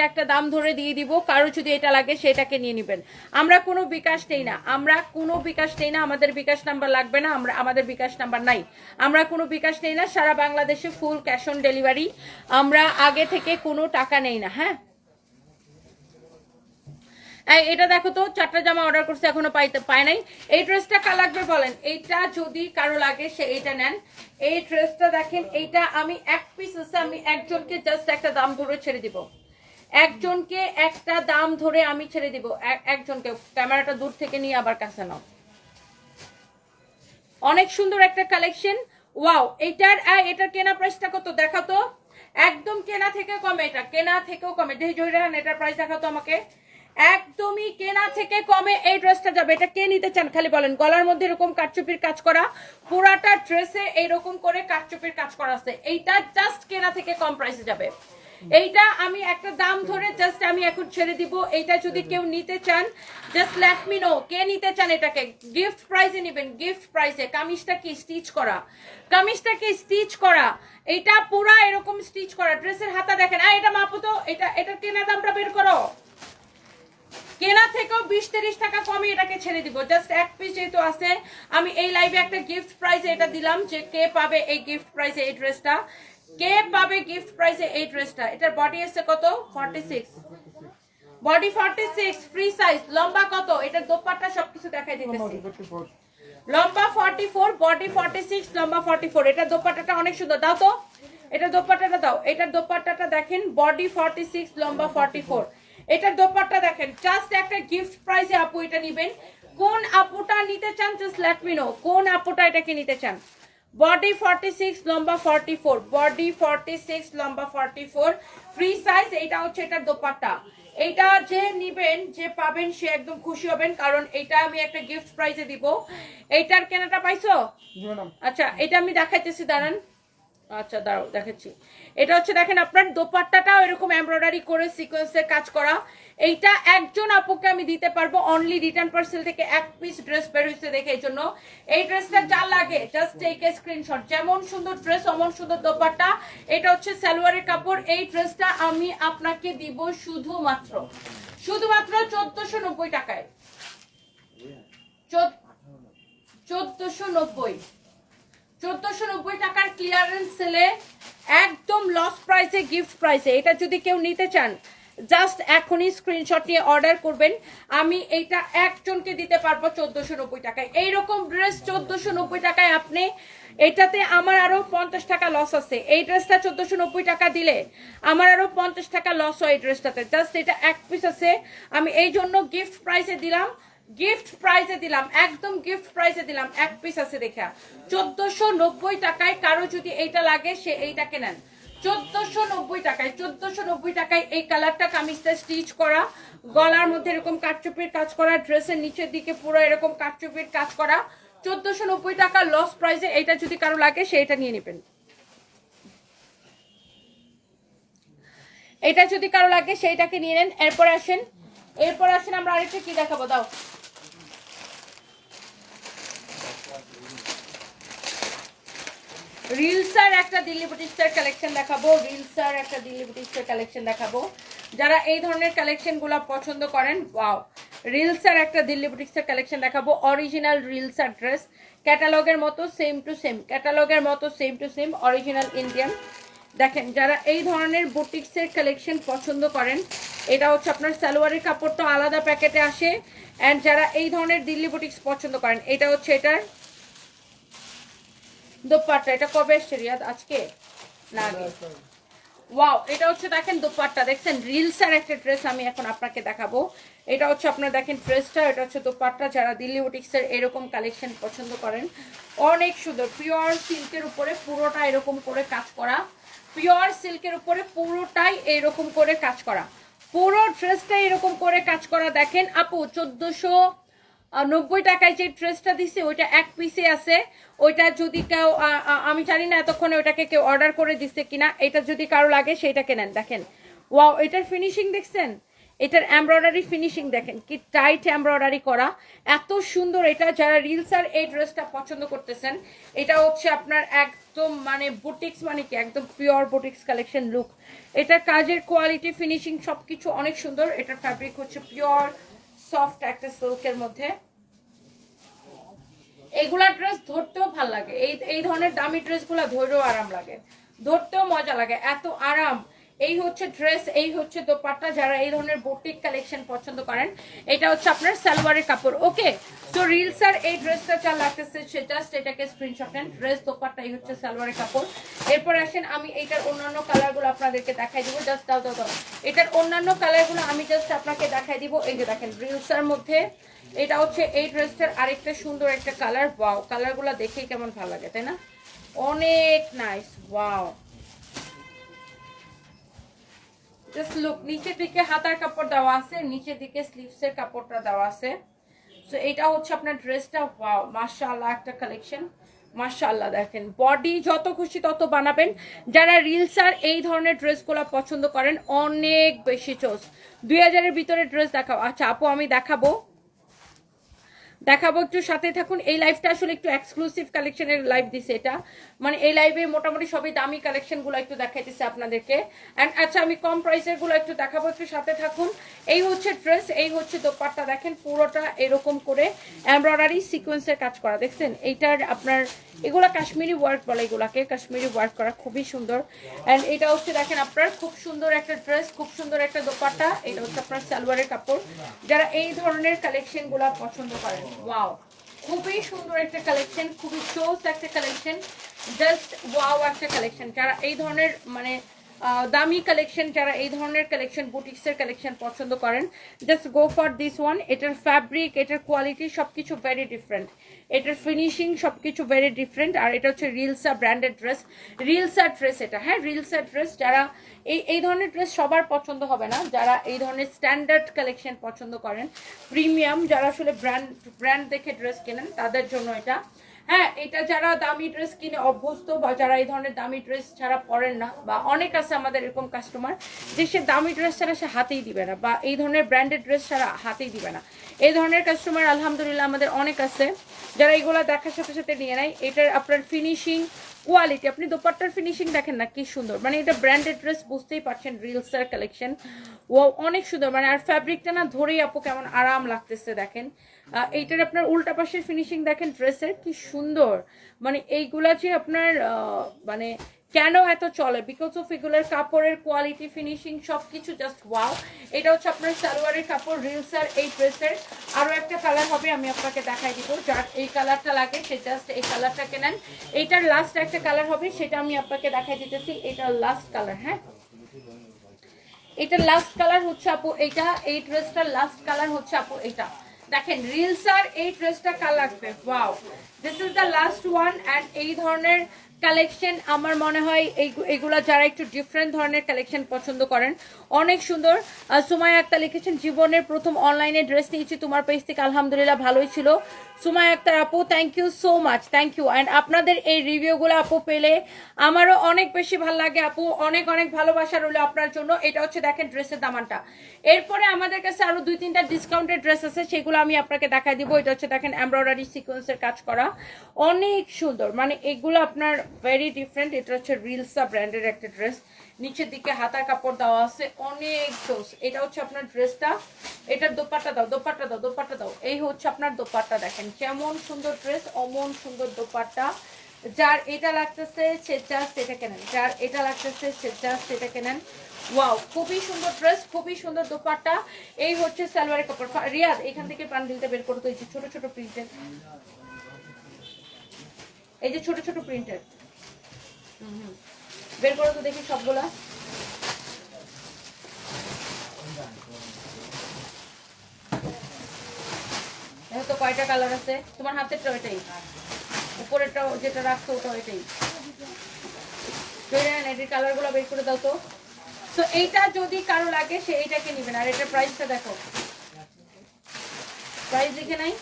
একটা দাম ধরে দিয়ে দিব, কারো যদি এটা লাগে সেটাকে নিয়ে নেবেন। আমরা কোনো বিকাশ নেই না, আমরা কোনো বিকাশ নেই না, আমাদের বিকাশ নাম্বার লাগবে না, আমাদের বিকাশ নাম্বার নাই, আমরা কোনো বিকাশ নেই না। সারা বাংলাদেশে ফুল ক্যাশ অন ডেলিভারি, আমরা আগে থেকে কোনো টাকা নেই না। হ্যাঁ, এটা দেখো তো, 4টা জামা অর্ডার করছে এখনো পায় নাই। এই ড্রেসটা কার লাগবে বলেন, এইটা যদি কারো লাগে সে এইটা নেন। এই ড্রেসটা দেখেন, এইটা আমি এক পিস আছে, আমি একজনকে জাস্ট একটা দাম ধরে ছেড়ে দিব, একজনকে একটা দাম ধরে আমি ছেড়ে দিব, একজনকে। ক্যামেরাটা দূর থেকে নিয়ে আবার কাছে নাও। অনেক সুন্দর একটা কালেকশন, ওয়াও। এটার কেনা প্রাইসটা কত দেখা তো, একদম কেনা থেকে কমে, এটা কেনা থেকেও কমে। দেখি জয়রান এটার প্রাইস দেখাতো আমাকে, একদমই কেনা থেকে কমে এই ড্রেসটা যাবে। এটা কে নিতে চান খালি বলেন। গলার মধ্যে এরকম কাটচুপির কাজ করা, পুরাটা ড্রেসে এইরকম করে কাটচুপির কাজ করা আছে। এইটা জাস্ট কেনা থেকে কম প্রাইসে যাবে। এইটা আমি একটা দাম ধরে জাস্ট আমি এখন ছেড়ে দিব। এইটা যদি কেউ নিতে চান জাস্ট লেট মি নো, কে নিতে চান এটাকে। গিফট প্রাইসে নেবেন, গিফট প্রাইসে। কামিজটা কি স্টিচ করা, কামিজটা কি স্টিচ করা, এটা পুরা এরকম স্টিচ করা। ড্রেসের হাতা দেখেন, এটা মাপো তো, এটার কেনা দামটা বের করো। কেনা থেকেও 20-30 টাকা কমে এটাকে ছেড়ে দিব। জাস্ট এক পিস যেহেতু আছে, আমি এই লাইভে একটা গিফট প্রাইসে এটা দিলাম, যে কে পাবে এই গিফট প্রাইসে এই ড্রেসটা, কে পাবে গিফট প্রাইসে এই ড্রেসটা। এটার বডি আছে কত, 46, বডি 46, ফ্রি সাইজ। লম্বা কত, এটার দোপাট্টা সবকিছু দেখাই দিতেছি। লম্বা 44, বডি 46, লম্বা 44। এটা দোপাট্টাটা অনেক সুন্দর, দাও তো এটা দোপাট্টাটা দাও। এটার দোপাট্টাটা দেখেন, বডি 46, লম্বা 44। এটার দোপাট্টা দেখেন, জাস্ট একটা গিফট প্রাইসে আপু এটা নেবেন। কোন আপুটা নিতে চান জাস্ট লেট মি নো, কোন আপুটা এটাকে নিতে চান। বডি 46, লম্বা 44, বডি 46, লম্বা 44, ফ্রি সাইজ। এটা হচ্ছে এটার দোপাট্টা। এটা যে নিবেন, যে পাবেন, সে একদম খুশি হবেন, কারণ এটা আমি একটা গিফট প্রাইজে দিব। এইটার কেনাটা পাইছো? আচ্ছা, এটা আমি দেখাইতেছি, দাঁড়ান। আচ্ছা দাঁড়াও, দেখাচ্ছি। এটা হচ্ছে দেখেন আপনার দোপাট্টাটাও এরকম এমব্রয়ডারি করে সিকোয়েন্সের কাজ করা। এইটা একজন আপুকে আমি দিতে পারবো, অনলি রিটার্ন পার্সেল থেকে এক পিস ড্রেস বের হয়েছে দেখে। এই জন্য এই ড্রেসটা যা লাগে জাস্ট টেক এ স্ক্রিনশট। যেমন সুন্দর ড্রেস অমন সুন্দর দোপাট্টা। এটা হচ্ছে সালোয়ারের কাপড়। এই ড্রেসটা আমি আপনাকে দিব শুধুমাত্র 1490 টাকায়। 1490 টাকার ক্লিয়ারেন্স সেলে একদম লস প্রাইসে, গিফট প্রাইসে। এটা যদি কেউ নিতে চান জাস্ট এখনই স্ক্রিনশট নিয়ে অর্ডার করবেন। আমি এইটা একজনকে দিতে পারবো 1490 টাকায়। এইরকম ড্রেস 1490 টাকায় আপনি, এটাতে আমার আরো 50 টাকা লস আছে। এই ড্রেসটা 1490 টাকা দিলে আমার আরো 50 টাকা লস হয় এই ড্রেসটাতে। জাস্ট এটা এক পিস আছে, আমি এই জন্য গিফট প্রাইসে দিলাম, গিফট প্রাইসে দিলাম, একদম গিফট প্রাইসে দিলাম। এক পিস আছে দেখা 1490 টাকায়। কারো যদি এইটা লাগে সে এইটাকে নেন 1490 টাকায়। 1490 টাকায় এই কালারটা কামিজটা স্টিচ করা, গলার মধ্যে এরকম কাটচুপির কাজ করা, ড্রেসের নিচের দিকে পুরো এরকম কাটচুপির কাজ করা। 1490 টাকা লস প্রাইসে। এইটা যদি কারো লাগে সেটা নিয়ে নেবেন। এটা যদি কারো লাগে সেইটাকে নিয়ে নেন। এরপর আসেন আমরা আরেকটা কি দেখাবো, দাও। রিলসার একটা দিল্লি বুটিক্সের কালেকশন দেখাবো, রিলসার একটা দিল্লি বুটিক্সের কালেকশন দেখাবো। যারা এই ধরনের কালেকশনগুলো পছন্দ করেন, ওয়াও, রিলসার একটা দিল্লি বুটিক্সের কালেকশন দেখাবো। অরিজিনাল রিলসার ড্রেস, ক্যাটালগের মতো সেম টু সেম, ক্যাটালগের মতো same to same, original Indian. দেখেন, যারা এই ধরনের বুটিক্সের কালেকশন পছন্দ করেন, এটা হচ্ছে আপনার সালোয়ারের কাপড়টা আলাদা প্যাকেটে আসে। অ্যান্ড যারা এই ধরনের দিল্লি বুটিক্স পছন্দ করেন, এটা হচ্ছে এটার দোপাট্টা। এটা কবে এসছে রিয়াদ? আজকে না আগে? ওয়াও, এটা হচ্ছে দেখেন দোপাট্টা, দেখছেন রিলসের একটা ড্রেস আমি এখন আপনাকে দেখাবো। এটা হচ্ছে আপনার দেখেন ড্রেসটা, এটা হচ্ছে দোপাট্টা। যারা দিল্লি বুটিক্সের এরকম কালেকশন পছন্দ করেন, অনেক সুন্দর, পিওর সিল্কের উপরে পুরোটা এরকম করে কাজ করা, পিওর সিল্কের উপরে পুরোটাই এরকম করে কাজ করা, পুরো ড্রেসটা এরকম করে কাজ করা। দেখেন আপু, 1490 টাকায় যে ড্রেসটা দিছে ওইটা এক পিসে আছে। ওইটা যদি কেউ, আমি জানি না এতক্ষণে ওইটাকে কেউ অর্ডার করে দিচ্ছে কিনা। এটা যদি কারো লাগে সেইটাকে নেন। দেখেন ওয়াও, এটার ফিনিশিং দেখছেন, এটার এমব্রয়ডারি ফিনিশিং দেখেন, কি টাইট এমব্রয়ডারি করা, এত সুন্দর। এটা যারা রিলসার এই ড্রেসটা পছন্দ করতেছেন, এটা হচ্ছে আপনার একদম মানে বুটিক্স, মানে কি একদম পিওর বুটিক্স কালেকশন লুক। এটার কাজের কোয়ালিটি, ফিনিশিং সবকিছু অনেক সুন্দর। এটার ফ্যাব্রিক হচ্ছে পিওর সফট একটা সিল্কের মধ্যে। এইগুলা ড্রেস ধরতেও ভাল লাগে, এই ধরনের দামি ড্রেসগুলো ধরেও আরাম লাগে, ধরতেও মজা লাগে, এত আরাম। এই হচ্ছে ড্রেস, এই হচ্ছে দোপাট্টা। যারা এই ধরনের বুটিক কালেকশন পছন্দ করেন, এটা হচ্ছে আপনার সালোয়ারের কাপড়। ওকে, তো রিলসার এই ড্রেসটা যা লাগতেছে সে জাস্ট এটাকে স্ক্রিনশট নেন। ড্রেস, দোপাট্টা, এই হচ্ছে সালোয়ারের কাপড়। এরপর আসেন আমি এইটার অন্যান্য কালারগুলো আপনাদেরকে দেখাই দিব। জাস্ট দাও দাও দাও, এটার অন্যান্য কালারগুলো আমি জাস্ট আপনাকে দেখাই দিব। এই যে দেখেন রিলসার মধ্যে এটা হচ্ছে এই ড্রেসটার আরেকটা সুন্দর একটা কালার। ওয়াও, কালারগুলো দেখেই কেমন ভালো লাগে, তাই না? অনেক নাইস। ওয়াও, জাস্ট লুক, নিচের দিকে হাতার কাপড় দেওয়া আছে, নিচের দিকে স্লিভসের কাপড়টা দেওয়া আছে। সো এটা হচ্ছে আপনার ড্রেসটা। ওয়াও, মাশাআল্লাহ একটা কালেকশন, মাশাআল্লাহ। দেখেন বডি যত খুশি তত বানাবেন। যারা রিলসার এই ধরনের ড্রেসগুলো পছন্দ করেন, অনেক বেশি চোস। 2000-এর ভিতরে ড্রেস দেখাও। আচ্ছা আপু, আমি দেখাবো একটু সাথে থাকুন। এই লাইভটা আসলে একটু এক্সক্লুসিভ কালেকশনের লাইভ দিছে এটা, মানে এই লাইভে মোটামুটি সবই দামি কালেকশনগুলো একটু দেখাইতেছে আপনাদেরকে। অ্যান্ড আচ্ছা, আমি কম প্রাইসের গুলো একটু দেখাবো, একটু সাথে থাকুন। এই হচ্ছে ড্রেস, এই হচ্ছে দোপাট্টা। দেখেন পুরোটা এরকম করে এমব্রয়ডারি সিকোয়েন্সের কাজ করা, দেখছেন? এইটার আপনার এগুলা কাশ্মীরি ওয়ার্ক বলে, এগুলাকে কাশ্মীরি ওয়ার্ক করা, খুবই সুন্দর। অ্যান্ড এটা হচ্ছে দেখেন আপনার খুব সুন্দর একটা ড্রেস, খুব সুন্দর একটা দোপাট্টা। এটা হচ্ছে আপনার সালোয়ারের কাপড়। যারা এই ধরনের কালেকশনগুলো পছন্দ করেন, ওয়াও, খুবই সুন্দর একটা কালেকশন, খুবই চোস একটা কালেকশন, জাস্ট ওয়াও একটা কালেকশন। যারা এই ধরনের মানে দামি কালেকশন, যারা এই ধরনের কালেকশন বুটিক্সের কালেকশন পছন্দ করেন, just go for this one. এটার ফ্যাব্রিক, এটার কোয়ালিটি সবকিছু ভেরি ডিফারেন্ট, এটার ফিনিশিং সবকিছু ভেরি ডিফারেন্ট। আর এটা হচ্ছে রিলসা ব্র্যান্ডেড ড্রেস, রিলসা ড্রেস এটা, হ্যাঁ রিলসা ড্রেস। যারা এই ধরনের ড্রেস সবার পছন্দ হবে না, যারা এই ধরনের স্ট্যান্ডার্ড কালেকশন পছন্দ করেন, প্রিমিয়াম, যারা আসলে ব্র্যান্ড দেখে ড্রেস কেনেন তাদের জন্য এটা। হ্যাঁ, এটা যারা দামি ড্রেস কিনে অভ্যস্ত বা যারা এই ধরনের দামি ড্রেস ছাড়া পরেন না, বা অনেক আছে আমাদের এরকম কাস্টমার যে সে দামি ড্রেস ছাড়া সে হাতেই দিবে না, বা এই ধরনের ব্র্যান্ডেড ড্রেস ছাড়া হাতেই দিবে না, এই ধরনের কাস্টমার আলহামদুলিল্লাহ আমাদের অনেক আছে, যারা এইগুলো দেখার সাথে সাথে নিয়ে নেয়। এটার আপনার ফিনিশিং, কোয়ালিটি, আপনি দোপাট্টার ফিনিশিং দেখেন না কি সুন্দর, মানে এটা ব্র্যান্ডেড ড্রেস বুঝতেই পারছেন, রিলসের কালেকশন, ও অনেক সুন্দর। মানে আর ফ্যাব্রিকটা না ধরেই আপু কেমন আরাম লাগতেছে দেখেন। এইটার আপনার উল্টা পাশের ফিনিশিং দেখেন ড্রেসের কি সুন্দর, মানে এইগুলা যে আপনার মানে কেন এত চলে, বিকজ অফ এগুলোর কাপড়ের কোয়ালিটি, ফিনিশিং সবকিছু জাস্ট ওয়াও। এটা হচ্ছে আপনার সালোয়ারের কাপড় রিলসের এই ড্রেসের। আরো একটা কালার হবে, আমি আপনাকে দেখাই দিব, যার এই কালারটা লাগে সে জাস্ট এই কালারটা কেনেন। এইটার লাস্ট একটা কালার হবে, সেটা আমি আপনাকে দেখাই দিতেছি, এটার লাস্ট কালার। হ্যাঁ, এটার লাস্ট কালার হচ্ছে আপু এইটা, এই ড্রেসটার লাস্ট কালার হচ্ছে আপু এইটা। দেখেন রিলসার এই ড্রেসটা কার লাগবে, wow, this is the last one. And এই ধরনের কালেকশন আমার মনে হয় এইগুলা যারা একটু ডিফারেন্ট ধরনের কালেকশন পছন্দ করেন, অনেক সুন্দর। সুমাইয়া আক্তার লিখেছেন, জীবনের প্রথম অনলাইনে ড্রেস নিয়েছি তোমার পেজ থেকে, আলহামদুলিল্লাহ ভালোই ছিল। সুমাইয়া আক্তার আপু, thank you so much, thank you. And আপনাদের এই রিভিউগুলো আপু পেলে আমারও অনেক বেশি ভালো লাগে আপু, অনেক অনেক ভালোবাসা রইল আপনার জন্য। এটা হচ্ছে দেখেন ড্রেসের দামানটা। এরপরে আমাদের কাছে আরো 2-3টা ডিসকাউন্টেড ড্রেস আছে, সেগুলো আমি আপনাকে দেখাই দিব। এটা হচ্ছে দেখেন এমব্রয়ডারি সিকোয়েন্সের কাজ করা, অনেক সুন্দর, মানে এগুলো আপনার ভেরি ডিফারেন্ট। এটা হচ্ছে রিলসা ব্র্যান্ডের একটা ড্রেস, নিচের দিকে হাতার কাপড় দেওয়া আছে, অনেক জোস। এটা হচ্ছে আপনার ড্রেসটা, এটার দোপাট্টা দাও, দোপাট্টা দাও, দোপাট্টা দাও, এই হচ্ছে আপনার দোপাট্টা। দেখেন কেমন সুন্দর ড্রেস, অমন সুন্দর দোপাট্টা। যার এটা লাগতেছে সে জাস্ট এটা কেনেন, যার এটা লাগতেছে সে জাস্ট এটা কেনেন। ওয়াও, খুবই সুন্দর ড্রেস, খুবই সুন্দর দোপাট্টা। এই হচ্ছে সালোয়ারের কাপড়। রিয়াদ এখান থেকে বান্ডিলটা বের করতে, এই যে ছোট ছোট প্রিন্টের, এই যে ছোট ছোট প্রিন্টের, বের করো তো দেখি সবগুলা। দেখো তো কয়টা কালার আছে, তোমার হাতেরটা ওইটাই, উপরেরটা যেটা রাখছো ওটা ওইটাই। এটির কালার গুলো বের করে দাও তো। তো এইটা যদি কারো লাগে সে এইটাকে নিবেন। আর এটার প্রাইসটা দেখো, প্রাইস লিখে নাই,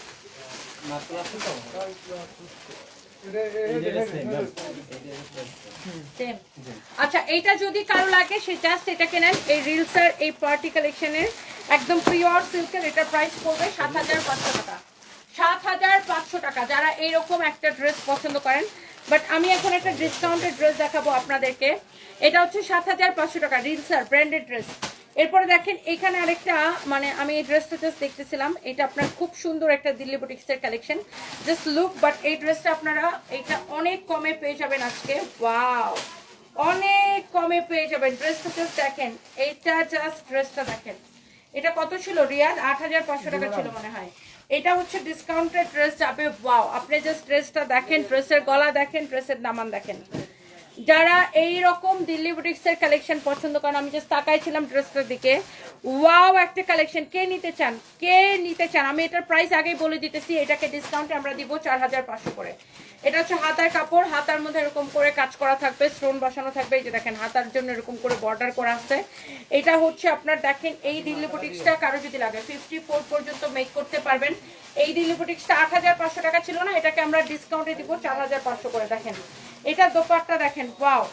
আচ্ছা এইটা যদি কারো লাগে সে জাস্ট এটাকে নেন। এই রিলসের এই পার্টি কালেকশনের একদম পিওর সিল্কের, এটার প্রাইস পড়বে ৭৫০০ টাকা, ৭৫০০ টাকা। যারা এইরকম একটা ড্রেস পছন্দ করেন, বাট আমি এখন একটা ডিসকাউন্টেড ড্রেস দেখাবো আপনাদেরকে। এটা হচ্ছে ৭৫০০ টাকা, রিলসার ব্র্যান্ডেড ড্রেস। এরপরে দেখেন এখানে আরেকটা, মানে আমি এই ড্রেসটা জাস্ট দেখতেছিলাম, এটা আপনার খুব সুন্দর একটা দিল্লি বুটিক্সের কালেকশন, জাস্ট লুক। বাট এই ড্রেসটা আপনারা এটা অনেক কমে পেয়ে যাবেন আজকে, ওয়াও, অনেক কমে পেয়ে যাবেন। ড্রেসটা জাস্ট দেখেন, এইটা জাস্ট ড্রেসটা দেখেন, এটা কত ছিল রিয়াদ? ৮৫০০ টাকা ছিল মনে হয়। এটা হচ্ছে ডিসকাউন্টেড ড্রেস যাবে, ওয়াও, আপনি জাস্ট ড্রেসটা দেখেন, ড্রেসের গলা দেখেন, ড্রেসের দামান দেখেন। যারা এই রকম দিল্লি বুটিক্সের কালেকশন পছন্দ করেন, আমি জাস্ট তাকাইছিলাম ড্রেসটার দিকে, ওয়াও একটা কালেকশন। কে নিতে চান, কে নিতে চান? আমি এটার প্রাইস আগেই বলে দিতেছি, এটাকে ডিসকাউন্টে আমরা দিব ৪৫০০ করে। এটা হচ্ছে হাতার কাপড়, হাতার মধ্যে এরকম করে কাজ করা থাকবে, স্টোন বসানো থাকবে, এই যে দেখেন হাতার জন্য এরকম করে বর্ডার করা আছে। এটা হচ্ছে আপনার দেখেন, এই দিল্লি বুটিক্সটা কারো যদি লাগে 54 পর্যন্ত মেক করতে পারবেন। এই দিল্লি বুটিক্সটা ৮৫০০ টাকা ছিল না, এটাকে আমরা ডিসকাউন্টে দিব ৪৫০০ করে। দেখেন এটা দোপাট্টা দেখেন, ওয়াও,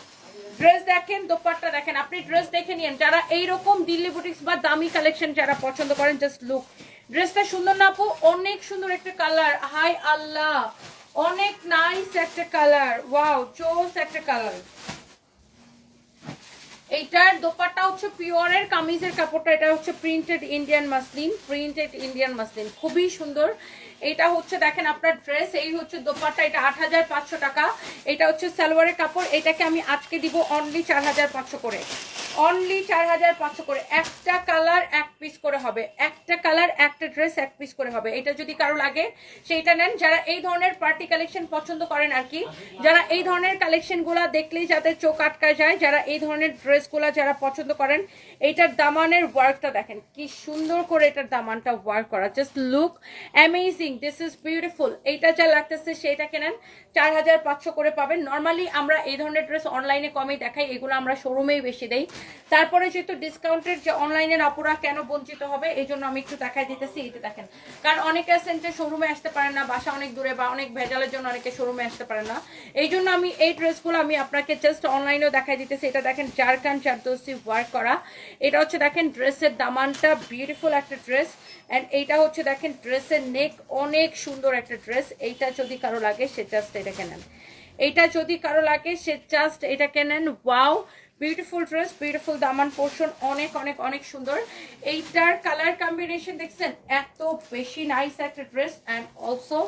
ড্রেস দেখেন, দোপাট্টা দেখেন, আপনি ড্রেস দেখে নিন। যারা এইরকম দিল্লি বুটিক্স বা দামি কালেকশন যারা পছন্দ করেন, জাস্ট লুক, ড্রেসটা সুন্দর না আপু? অনেক সুন্দর একটা কালার, হাই আল্লাহ, অনেক নাইস একটা কালার, ওয়াও, চোস একটা কালার। এইটার দোপাট্টা হচ্ছে পিওরের, কামিজের কাপড়টা এটা হচ্ছে printed Indian muslin, printed Indian muslin, খুবই সুন্দর। এটা হচ্ছে দেখেন আপনার ড্রেস, এই হচ্ছে দোপাট্টা, এটা ৮৫০০ টাকা। এটা হচ্ছে সালোয়ারের কাপড়, এটাকে আমি আজকে দিব অনলি ৪৫০০ করে, অনলি 4500 করে, একটা কালার এক পিস করে হবে, একটা কালার একটা ড্রেস এক পিস করে হবে। এটা যদি কারো লাগে সেইটা নেন, যারা এই ধরনের পার্টি কালেকশন পছন্দ করেন আর কি, যারা এই ধরনের কালেকশনগুলো দেখলেই যাদের চোখ আটকা যায়, যারা এই ধরনের ড্রেসগুলো যারা পছন্দ করেন, এইটার দামানের ওয়ার্কটা দেখেন কি সুন্দর করে এটার দামানটা ওয়ার্ক করা, just look amazing, this is beautiful. এইটা যা লাগতেছে সেইটা কেনেন 4500 করে পাবেন। নর্মালি আমরা এই ধরনের ড্রেস অনলাইনে কমই দেখাই, এগুলো আমরা শোরুমেই বেশি দেই। তারপরে যেহেতু ডিসকাউন্টের যে অনলাইনের আপুরা কেন বঞ্চিত হবে এই জন্য আমি একটু দেখাই দিতেছি। এটা দেখেন, কারণ অনেকে আছেন যে শোরুমে আসতে পারেন না, বাসা অনেক দূরে বা অনেক ভেজালের জন্য অনেকে শোরুমে আসতে পারেন না, এই জন্য আমি এই ড্রেসগুলো আমি আপনাকে জাস্ট অনলাইনেও দেখাই দিতেছি। এটা দেখেন জারকান জারদোসি ওয়ার্ক করা, এটা হচ্ছে দেখেন ড্রেসের দামানটা বিউটিফুল একটা ড্রেস, অ্যান্ড এইটা হচ্ছে দেখেন ড্রেসের নেক অনেক সুন্দর একটা ড্রেস। এইটা যদি কারো লাগে সে জাস্ট এটা কেনেন, এইটা যদি কারো লাগে সে জাস্ট এটা কেনেন। ওয়াও, বিউটিফুল ড্রেস, বিউটিফুল দামান পোর্শন, অনেক অনেক অনেক সুন্দর। এইটার কালার কম্বিনেশন দেখছেন, এত বেশি নাইস একটা ড্রেস, অ্যান্ড অলসো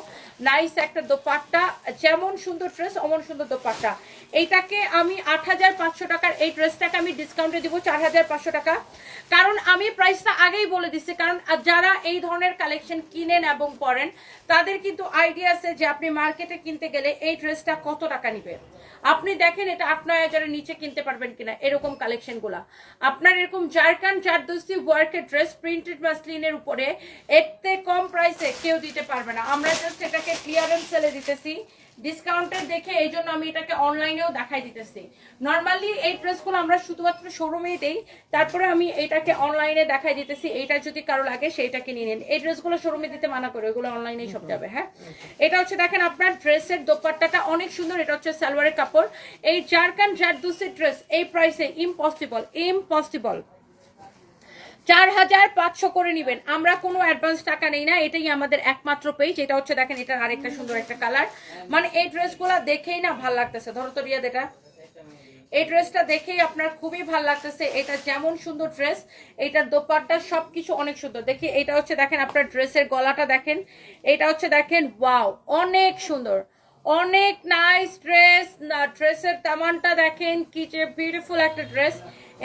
নাইস একটা দোপাট্টা, যেমন সুন্দর ড্রেস অমন সুন্দর দোপাট্টা। এইটাকে আমি 8500 টাকার এই ড্রেসটাকে আমি ডিসকাউন্টে দিব 4500 টাকা, কারণ আমি প্রাইসটা আগেই বলে দিচ্ছি, কারণ যারা এই ধরনের কালেকশন কিনেন এবং পরেন তাদের কিন্তু আইডিয়া আছে যে আপনি মার্কেটে কিনতে গেলে এই ড্রেসটা কত টাকা নিবে। আপনি দেখেন এটা 8-9 হাজারের নিচে কিনতে পারবেন কিনা এরকম কালেকশনগুলা। আপনার এরকম জারকান জারদোসি ওয়ার্কের ড্রেস প্রিন্টেড মাসলিনের উপরে এতে কম প্রাইসে কেউ দিতে পারবে না। আমরা জাস্ট এটাকে ক্লিয়ারেন্স সেলে দিতেছি ডিসকাউন্টের দেখে, এই জন্য আমি এটাকে অনলাইনেও দেখাই দিতেছি। নর্মালি এই ড্রেসগুলো আমরা শুধুমাত্র শোরুমেই দেই, তারপরে আমি এটাকে অনলাইনে দেখাই দিতেছি। এইটা যদি কারো লাগে সেইটাকে নিয়ে নিন। এই ড্রেসগুলো শোরুমে দিতে মানা করে, ওগুলো অনলাইনেই সব যাবে। হ্যাঁ, এটা হচ্ছে দেখেন আপনার ড্রেসের দোপাট্টাটা অনেক সুন্দর, এটা হচ্ছে সালোয়ারের কাপড়। এই জারকান জারদোসি ড্রেস এই প্রাইসে ইম্পসিবল, ইম্পসিবল। 4500 করে নিবেন, আমরা কোনো অ্যাডভান্স টাকা নেই না, এটাই আমাদের একমাত্র পেজ। এটা হচ্ছে দেখেন এটার আরেকটা সুন্দর একটা কালার, মানে এই ড্রেসগুলো দেখেই না ভাল লাগতেছে। ধরো তো রিয়াদ, এটা এই ড্রেসটা দেখেই আপনার খুবই ভাল লাগতেছে। এটা যেমন সুন্দর ড্রেস, এটার দোপাট্টা সবকিছু অনেক সুন্দর। দেখি এটা হচ্ছে দেখেন আপনার ড্রেসের গলাটা দেখেন, এটা হচ্ছে দেখেন ওয়াও অনেক সুন্দর, অনেক নাইস ড্রেস। ড্রেসের দামানটা দেখেন কি যে বিউটিফুল একটা ড্রেস।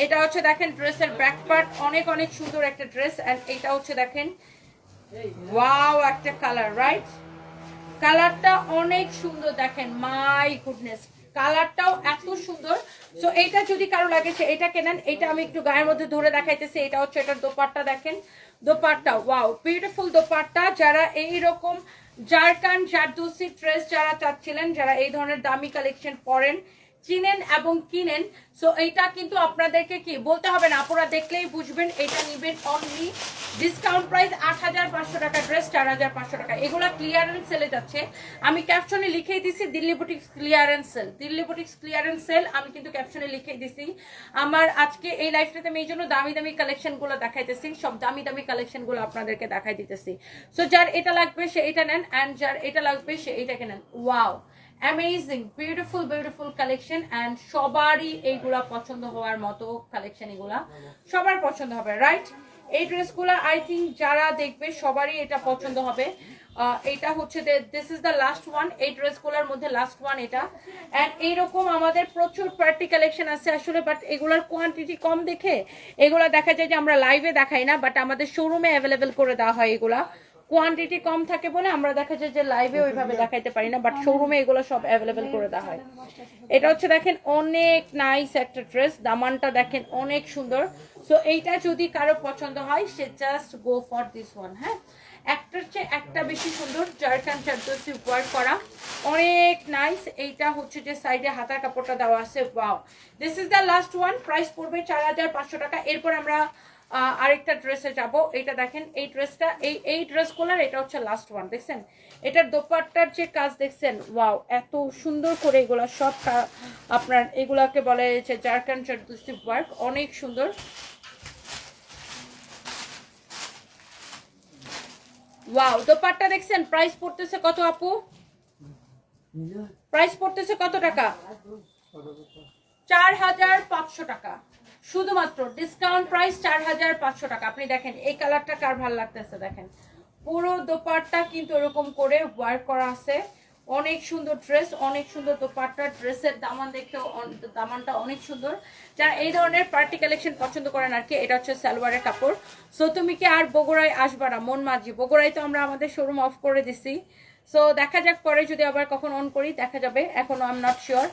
এটা হচ্ছে দেখেন ড্রেসের ব্যাক পার্ট, অনেক অনেক সুন্দর একটা ড্রেস, এন্ড এটা হচ্ছে দেখেন ওয়াও একটা কালার, রাইট? কালারটা অনেক সুন্দর দেখেন, মাই গুডনেস, কালারটাও এত সুন্দর। সো এইটা যদি কারো লাগে সে এটা কেনেন। এটা আমি একটু গায়ের মধ্যে ধরে দেখাইতেছি। এটা হচ্ছে এটার দোপাট্টা দেখেন, দোপাট্টা ওয়াও বিউটিফুল দোপাট্টা। যারা এইরকম জারকান জারদোসি ড্রেস যারা চাচ্ছিলেন, যারা এই ধরনের দামি কালেকশন পরেন, চিনেন এবং কিনেন, সো এইটা কিন্তু আপনাদেরকে কি বলতে হবে না, আপনারা দেখলেই বুঝবেন। এটা নিবেন অনলি ডিসকাউন্ট প্রাইস 8500 টাকা ড্রেস 4500 টাকা। এগুলা ক্লিয়ারেন্স সেলে যাচ্ছে, আমি ক্যাপশনে লিখেই দিছি Delhi boutiques clearance sale, Delhi boutiques clearance sale, আমি কিন্তু ক্যাপশনে লিখেই দিছি। আমার আজকে এই লাইফটাতে আমি এই জন্য দামি দামি কালেকশনগুলো দেখাইতেছি, সব দামি দামি কালেকশনগুলো আপনাদেরকে দেখাই দিতেছি। সো যার এটা লাগবে সে এটা নেন, অ্যান্ড যার এটা লাগবে সে এটাকে নেন। Wow amazing, beautiful beautiful collection, and সবারই এইগুলা পছন্দ হওয়ার মতো কালেকশন, এগুলা সবার পছন্দ হবে, রাইট? এই ড্রেসগুলো আই থিঙ্ক যারা দেখবে সবারই এটা পছন্দ হবে। এটা হচ্ছে this is the last one, এই ড্রেসগুলোর মধ্যে লাস্ট ওয়ান এটা। অ্যান্ড এইরকম আমাদের প্রচুর পার্টি কালেকশন আছে আসলে, বাট এগুলোর কোয়ান্টিটি কম দেখে এগুলো দেখা যায় যে আমরা লাইভে দেখাই না, বাট আমাদের শোরুমে অ্যাভেলেবেল করে দেওয়া হয়। এগুলা কোয়ান্টিটি কম থাকে বলে আমরা দেখা যায় যে লাইভে ওইভাবে দেখাইতে পারি না, বাট শোরুমে এগুলো সব অ্যাভেলেবেল করে দেওয়া হয়। এটা হচ্ছে দেখেন অনেক নাইস একটা ড্রেস, দামানটা দেখেন অনেক সুন্দর। সো এইটা যদি কারো পছন্দ হয় সে just go for this one. হ্যাঁ, একটার চেয়ে একটা বেশি সুন্দর, জারকান জারদোসি ওয়ার্ক করা, অনেক নাইস। এইটা হচ্ছে যে সাইডে হাতার কাপড়টা দেওয়া আছে। Wow, this is the last one, price পড়বে 4500 টাকা। এরপর আমরা আরেকটা ড্রেসে যাব। এইটা দেখেন এই ড্রেসটা, এই ড্রেসগুলোর এটা হচ্ছে লাস্ট ওয়ান। দেখছেন এটার দোপাট্টার যে কাজ দেখছেন, ওয়াও এত সুন্দর করে এগুলা সব আপনার এগুলাকে বলে যে জারকান জারদোসি ওয়ার্ক, অনেক সুন্দর। ওয়াও দোপাট্টা দেখছেন, প্রাইস পড়তেছে কত আপু? প্রাইস পড়তেছে কত টাকা? 4500 টাকা, শুধুমাত্র ডিসকাউন্ট প্রাইস 4500 টাকা। আপনি দেখেন এই কালারটা কার ভালো লাগতেছে, দেখেন পুরো দোপাট্টা কিন্তু এরকম করে ওয়ার্ক করা আছে, অনেক সুন্দর ড্রেস, অনেক সুন্দর দোপাট্টা, ড্রেসের দামান দেখতেও দামানটা অনেক সুন্দর। যারা এই ধরনের পার্টি কালেকশন পছন্দ করেন আর কি, এটা হচ্ছে সালোয়ারের কাপড়। সো তুমি কি আর বগুড়ায় আসবা না? মন মাঝি, বগুড়ায় তো আমরা আমাদের শোরুম অফ করে দিছি। সো দেখা যাক পরে যদি আবার কখন অন করি, দেখা যাবে, এখনো আই এম নট শিওর।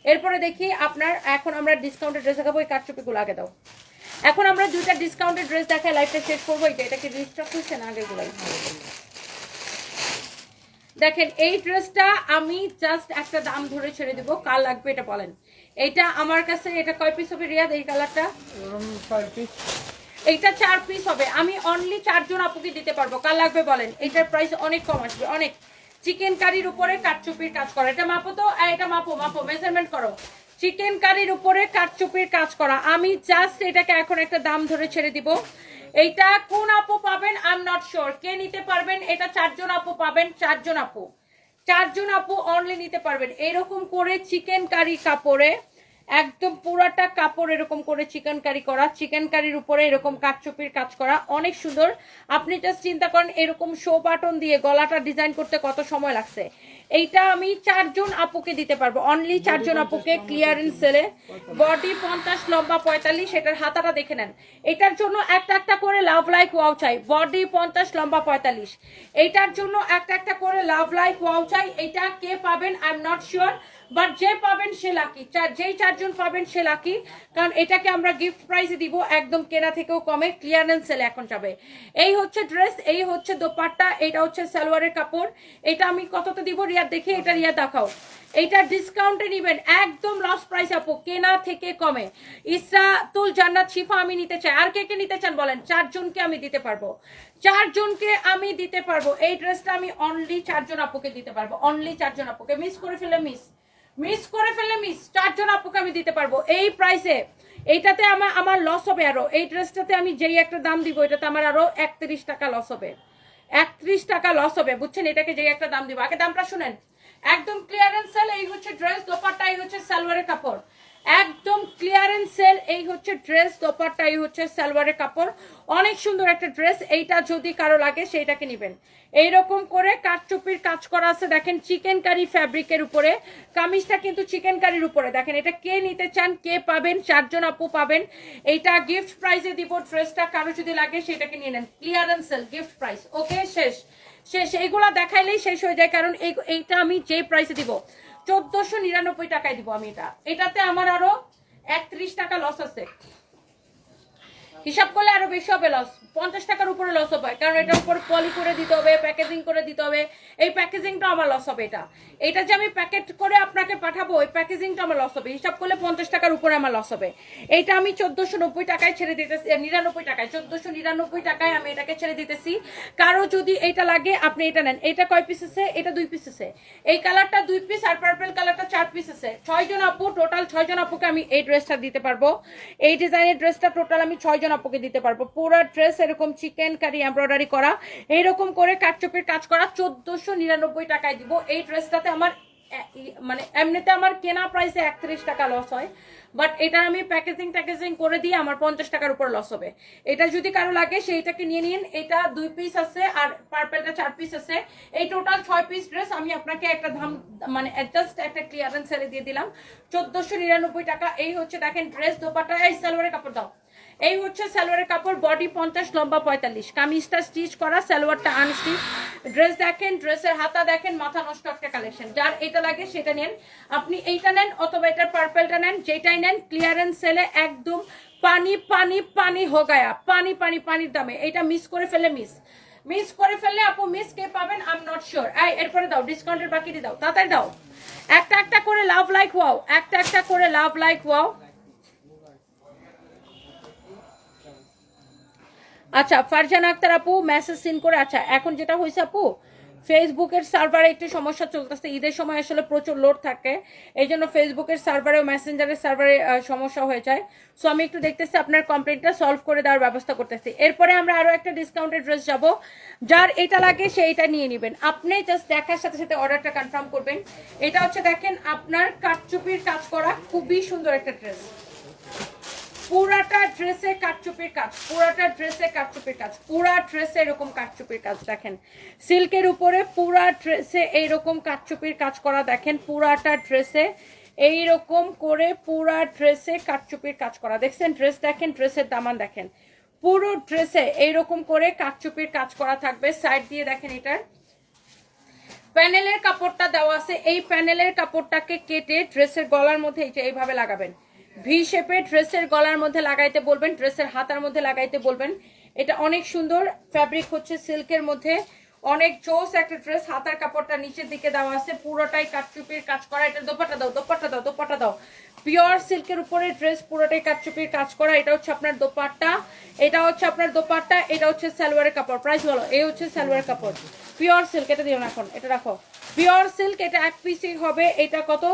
এরপরে দেখি আপনার, এখন আমরা ডিসকাউন্টের ড্রেস দেখাবো। এই কারচুপিগুলো আগে দাও। এখন আমরা দুইটা ডিসকাউন্টের ড্রেস দেখায় লাইভটা শেষ করবো। এটা কি রিস্টক হচ্ছে না আগেগুলাই? দেখেন এই ড্রেসটা আমি জাস্ট একটা দাম ধরে ছেড়ে দিব, কার লাগবে এটা বলেন। এটা আমার কাছে, এটা কয় পিস হবে রিয়াদ? এই কালারটা 5 পিস, এইটা 4 পিস হবে। আমি অনলি 4 জন আপুকে দিতে পারবো, কার লাগবে বলেন। এটার প্রাইস অনেক কম আসবে, অনেক। চিকেন কারির উপরে কাঠচুপির কাজ করা, এটা মাপো তো, এটা মাপো, মাপো, মেজারমেন্ট করো। চিকেন কারির উপরে কাঠচুপির কাজ করা, আমি জাস্ট এটাকে এখন একটা দাম ধরে ছেড়ে দিব। এইটা কোন আপু পাবেন আই এম নট শিওর, কে নিতে পারবেন এটা? 4 জন আপু পাবেন, 4 জন আপু, 4 জন আপু অনলি নিতে পারবেন। এরকম করে চিকেন কারি কাপড়ে, একদম পুরাটা কাপড় এরকম করে চিকেন কারি করা, চিকেন কারির উপরে এরকম কাঠচুপির কাজ করা, অনেক সুন্দর। আপনি জাস্ট চিন্তা করেন এরকম শো বাটন দিয়ে গলাটা ডিজাইন করতে কত সময় লাগছে। এইটা আমি 4 জন আপুকে দিতে পারবো, অনলি 4 জন আপুকে, ক্লিয়ারেন্স সেলে। বডি 50, লম্বা 45, এটার হাতাটা দেখে নেন। এটার জন্য একটা একটা করে লাভ লাইক ওয়াও চাই। বডি 50, লম্বা 45, এইটার জন্য একটা একটা করে লাভ লাইক ওয়াও চাই। এটা কে পাবেন I am not sure, but যে পাবেন সে লাকি। যেই 4 জন পাবেন সে লাকি, কারণ এটাকে আমরা গিফট প্রাইসে দিব, একদম কেনা থেকেও কমে, ক্লিয়ারেন্স সেলে এখন যাবে। এই হচ্ছে ড্রেস, এই হচ্ছে দোপাট্টা, এটা হচ্ছে সালোয়ারের কাপড়। এটা আমি কততে দিব রিয়াদ? দেখি এটা রিয়াদ দেখাও। এইটা ডিসকাউন্টে নিবেন, একদম লস প্রাইস আপু, কেনা থেকে কমে। ইসরাতুল জান্নাত শিফা আমি নিতে চাই। আর কে কে নিতে চান বলেন? 4 জনকে আমি দিতে পারবো, 4 জনকে আমি দিতে পারবো। এই ড্রেসটা আমি অনলি 4 জন আপুকে দিতে পারবো, অনলি 4 জন আপুকে। মিস করে ফেলে মিস করে ফেললে 4 জন আপুকে আমি দিতে পারবো এই প্রাইসে। এইটাতে আমার লস হবে আরো। এই ড্রেসটাতে আমি যেই একটা দাম দিব, এটাতে আমার আরো 31 টাকা লস হবে, 31 টাকা লস হবে, বুঝছেন? এটাকে যেই একটা দাম দিব, আগে দামটা শুনেন। একদম ক্লিয়ারেন্স সেল, এই হচ্ছে ড্রেস, দোপাট্টা, এই হচ্ছে সালোয়ারের কাপড়। একদম ক্লিয়ারেন্স সেল, এই হচ্ছে ড্রেস, দোপাট্টা, এই হচ্ছে সালোয়ারের কাপড়। অনেক সুন্দর একটা ড্রেস। এইটা যদি কারো লাগে সেইটাকে নেবেন। এইরকম করে কাঠচুপির কাজ করা আছে, দেখেন চিকেন কারি ফ্যাব্রিকের উপরে। কামিজটা কিন্তু চিকেন কারির উপরে। দেখেন এটা কে নিতে চান, কে পাবেন? 4 জন আপু পাবেন। এইটা গিফট প্রাইসে দিব ড্রেসটা, কারো যদি লাগে সেটাকে নিয়ে নেন। Clearance sale, gift price. Okay, শেষ শেষ। এইগুলা দেখাইলেই শেষ হয়ে যায়, কারণ এইটা আমি যে প্রাইসে দিব 1499 টাকায় দিব আমি। এটাতে আমার আরো 31 টাকা লস আছে, হিসাব করলে আরো বেশি হবে লস, 50 টাকার উপরে লস হবে, কারণ এটার উপর পলি করে দিতে হবে, প্যাকেজিং করে দিতে হবে। এই প্যাকেজিংটা আমার লস হবে। এটা যে আমি প্যাকেট করে আপনাকে পাঠাবো, ওই প্যাকেজিংটা আমার লস হবে, হিসাব করলে 50 টাকার উপরে আমার লস হবে। এইটা আমি 1490 টাকায় ছেড়ে দিতেছি, 99 টাকায়, 1499 টাকায় আমি এটাকে ছেড়ে দিতেছি। কারো যদি এটা লাগে আপনি এটা নেন। এটা কয় পিস আছে? এটা 2 পিস আছে। এই কালারটা 2 পিস, আর পার্পল কালারটা 4 পিস আছে। 6 জন আপু, টোটাল 6 জন আপুকে আমি এই ড্রেসটা দিতে পারবো। এই ডিজাইনের ড্রেসটা টোটাল আমি 6 জন আপুকে দিতে পারবো। পুরো ড্রেস এরকম চিকেন কারি এমব্রয়ডারি করা, এইরকম করে কাটচুপির কাজ করা, 1499 টাকায় দিব। এই ড্রেসটাতে আমার মানে এমনিতে আমার কেনা প্রাইসে 31 টাকা লস হয়, বাট এটা আমি প্যাকেজিং করে দিয়ে আমার 50 টাকার উপর লস হবে। এটা যদি কারো লাগে সেইটাকে নিয়ে নিন। এটা 2 পিস আছে আর পার্পলটা 4 পিস আছে। এই টোটাল 6 পিস ড্রেস আমি আপনাকে একটা দাম মানে জাস্ট একটা ক্লিয়ারেন্স সেলে দিয়ে দিলাম 1499 টাকা। এই হচ্ছে দেখেন ড্রেস, দোপাট্টা, এই সালোয়ারের কাপড় দাও। এই হচ্ছে সালোয়ারের কাপড়, বডি 50, লম্বা 45, কামিজটা স্টিচ করা, সালোয়ারটা আনস্টিচ। ড্রেস দেখেন, ড্রেসের হাতা দেখেন, মাথা নষ্ট একটা কালেকশন। যার এটা লাগে সেটা নেন, আপনি এইটা নেন অথবা এটার পার্পলটা নেন, যেটাই নেন ক্লিয়ারেন্স সেলে একদম পানি পানি পানি হো গায়া, পানি পানি পানির দামে। এটা মিস করে ফেলে মিস করে ফেললে আপু মিস কে পাবেন আই এম নট শিওর। এরপরে দাও ডিসকাউন্টের বাকিটি দাও, তাড়াতাড়ি দাও। একটা একটা করে লাভ লাইক ওয়াও, একটা একটা করে লাভ লাইক ওয়াও। আচ্ছা ফারজানা আক্তার আপু মেসেজ সিন করে। আচ্ছা এখন যেটা হয়েছে আপু, ফেসবুকের সার্ভারে একটু সমস্যা চলতেছে, ঈদের সময় আসলে প্রচুর লোড থাকে, এই জন্য ফেসবুকের সার্ভারে ও মেসেঞ্জারের সার্ভারে সমস্যা হয়ে যায়। সো আমি একটু দেখতেছি আপনার কমপ্লেন্টটা সলভ করে দেওয়ার ব্যবস্থা করতেছি। এরপরে আমরা আরো একটা ডিসকাউন্টেড ড্রেস যাব, যার এটা লাগে সে এটা নিয়ে নেবেন। আপনি জাস্ট দেখার সাথে সাথে অর্ডারটা কনফার্ম করবেন। এটা হচ্ছে দেখেন আপনার কাঠচুপির কাজ করা খুবই সুন্দর একটা ড্রেস, পুরাটা ড্রেসে কাটচুপির কাজ, পুরাটা ড্রেসে কাটচুপির কাজ, পুরা ড্রেসে এরকম কাটচুপির কাজ দেখেন, সিল্কের উপরে পুরা ড্রেসে এইরকম কাটচুপির কাজ করা দেখেন, পুরাটা ড্রেসে এইরকম করে পুরা ড্রেসে কাটচুপির কাজ করা দেখছেন। ড্রেস দেখেন, ড্রেসের দামান দেখেন, পুরো ড্রেসে এইরকম করে কাটচুপির কাজ করা থাকবে। সাইড দিয়ে দেখেন এটার প্যানেলের কাপড়টা দেওয়া আছে, এই প্যানেলের কাপড়টাকে কেটে ড্রেসের গলার মধ্যে এইভাবে লাগাবেন, ভি শেপে ড্রেসের গলার মধ্যে লাগাইতে বলবেন, ড্রেসের হাতার মধ্যে লাগাইতে বলবেন। এটা অনেক সুন্দর, ফ্যাব্রিক হচ্ছে সিল্কের মধ্যে, অনেক জোস একটা ড্রেস। হাতার কাপড়টা নিচের দিকে দেওয়া আছে, পুরোটাই কাটচুপির কাজ করা। এটা দোপাট্টা দাও, দোপাট্টা দাও, দোপাট্টা দাও। পিওর সিল্কের উপরে ড্রেস, পুরোটাই কাটচুপির কাজ করা। এটা হচ্ছে আপনার দোপাট্টা, এটা হচ্ছে আপনার দোপাট্টা, এটা হচ্ছে সালোয়ারের কাপড়। প্রাইস বলো, এই হচ্ছে সালোয়ারের কাপড়, পিওর সিল্ক। এটা দিও না এখন, এটা রাখো, পিওর সিল্ক। এটা এক পিসই হবে। এটা কত?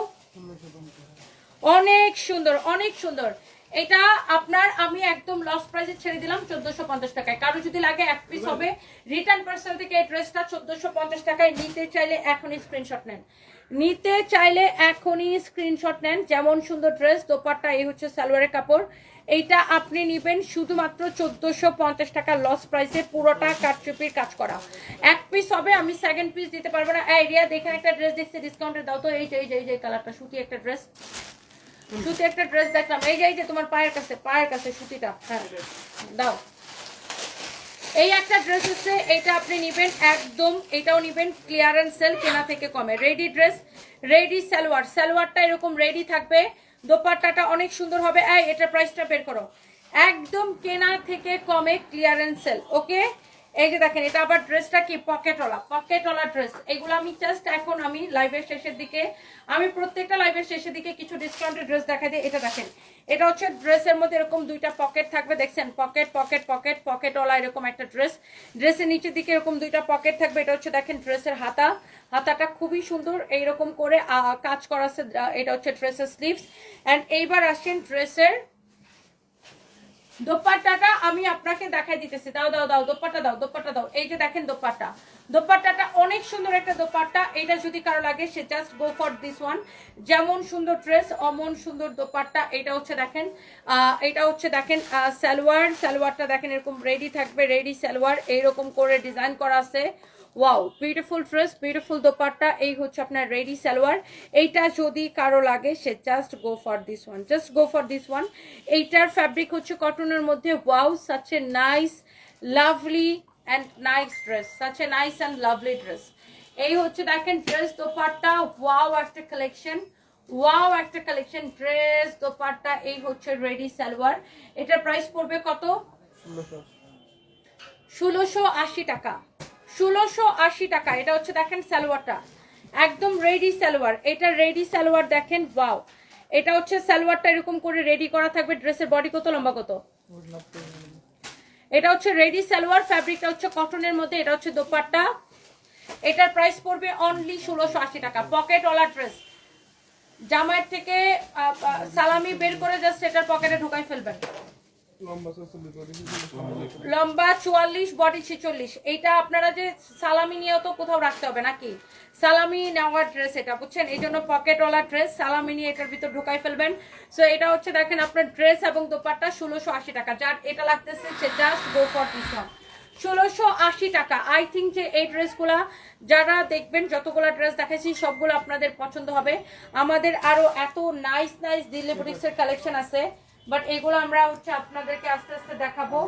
অনেক সুন্দর, অনেক সুন্দর। এটা আপনার আমি একদম লস প্রাইসে ছেড়ে দিলাম 1450 টাকায়। কারো যদি লাগে এক পিস হবে, রিটার্ন পার্সেল থেকে এই ড্রেসটা 1450 টাকায়। নিতে চাইলে এখনই স্ক্রিনশট নেন, নিতে চাইলে এখনই স্ক্রিনশট নেন। যেমন সুন্দর ড্রেস, দোপাট্টা, এই হচ্ছে সালোয়ারের কাপড়। এইটা আপনি নিবেন শুধুমাত্র 1450 টাকা লস প্রাইসে, পুরোটা কাটচুপির কাজ করা। এক পিস হবে, আমি সেকেন্ড পিস দিতে পারবো না। এই রিয়া দেখেন একটা ড্রেস দেখছি ডিসকাউন্টে দাও তো। এই যে এই যে কালারটা, সুতি একটা ড্রেস, সুতি একটা ড্রেস দেখলাম। এই যে তোমার পায়ের কাছে সুতিটা, হ্যাঁ দাও। এই একটা ড্রেস হচ্ছে, এটা আপনি নিবেন একদম, এটাও নিবেন ক্লিয়ারেন্স সেল, কেনা থেকে কমে। রেডি ড্রেস, রেডি সালোয়ার, সালোয়ারটা এরকম রেডি থাকবে, দোপাট্টাটা অনেক সুন্দর হবে। এই এটার প্রাইসটা বের করো, একদম কেনা থেকে কমে ক্লিয়ারেন্স সেল। ওকে, এই যে দেখেন, এটা আবার ড্রেসটা কি পকেটওয়ালা ড্রেস। এগুলো আমি জাস্ট এখন আমি লাইভের শেষের দিকে, আমি প্রত্যেকটা লাইভের শেষের দিকে কিছু ডিসকাউন্টের ড্রেস দেখাই দিই। এটা দেখেন, এটা হচ্ছে ড্রেসের মধ্যে এরকম দুইটা পকেট থাকবে, দেখছেন, পকেটওয়ালা এরকম একটা ড্রেস। ড্রেসের নিচের দিকে এরকম দুইটা পকেট থাকবে। এটা হচ্ছে দেখেন ড্রেসের হাতা, হাতাটা খুবই সুন্দর এইরকম করে কাজ করা আছে। এটা হচ্ছে ড্রেসের স্লিভস। এন্ড এইবার আসছেন ড্রেসের দোপাট্টাটা আমি আপনাকে দেখাই দিতেছি। দাও দাও দাও, দোপাট্টা দাও, দোপাট্টা দাও। এই যে দেখেন দোপাট্টা, দোপাট্টাটা অনেক সুন্দর একটা দোপাট্টা। এটা যদি কারো লাগে সে just go for this one. যেমন সুন্দর ড্রেস অমন সুন্দর দোপাট্টা। এটা হচ্ছে দেখেন, এটা হচ্ছে দেখেন সালোয়ার, সালোয়ারটা দেখেন এরকম রেডি থাকবে, রেডি সালোয়ার এইরকম করে ডিজাইন করা আছে। Wow, beautiful dress, beautiful dupatta. এই হচ্ছে আপনার রেডি সালোয়ার। এইটা যদি কারো লাগে সে just go for this one, just go for this one. এইটার ফ্যাব্রিক হচ্ছে কটনের মধ্যে। Wow, such a nice lovely and nice dress, such a nice and lovely dress. এই হচ্ছে দেখেন ড্রেস, দোপাট্টা। ওয়াও একটা কালেকশন, ওয়াও একটা কালেকশন, ড্রেস দোপাট্টা। এই হচ্ছে রেডি সালোয়ার। এটার প্রাইস পড়বে কত? 1680 টাকা, 1680 টাকা। এটা হচ্ছে দেখেন সালোয়ারটা, একদম রেডি সালোয়ার। এটা রেডি সালোয়ার দেখেন, ওয়াও। এটা হচ্ছে সালোয়ারটা এরকম করে রেডি করা থাকবে। ড্রেসের বডি কত, লম্বা কত? এটা হচ্ছে রেডি সালোয়ার, ফ্যাব্রিকটা হচ্ছে কটনের মধ্যে। এটা হচ্ছে দোপাট্টা। এটার প্রাইস পড়বে অনলি 1680 টাকা। পকেটওয়ালা ড্রেস, জামাইয়ের থেকে সালামি বের করে জাস্ট এটার পকেটে ঢোকাই ফেলবেন। লম্বা 44, বডি 46। এইটা আপনারা যে সালামি নিয়েও তো কোথাও রাখতে হবে নাকি, সালামি নেওয়ার ড্রেস এটা, বুঝছেন? এই জন্য পকেটওয়ালা ড্রেস, সালামি নিয়ে এটার ভিতর ঢুকাই ফেলবেন। সো এটা হচ্ছে দেখেন আপনার ড্রেস এবং দোপাট্টা 1680 টাকা। যার এটা লাগতেছে সে just go for this one, 1680 টাকা। আই থিঙ্ক যে এই ড্রেসগুলা যারা দেখবেন, যতগুলো ড্রেস দেখাইছি সবগুলো আপনাদের পছন্দ হবে। আমাদের আরো এত নাইস নাইস দিল্লি বুটিক্সের কালেকশন আছে, বাট এগুলো আমরা হচ্ছে আপনাদেরকে আস্তে আস্তে দেখাবো।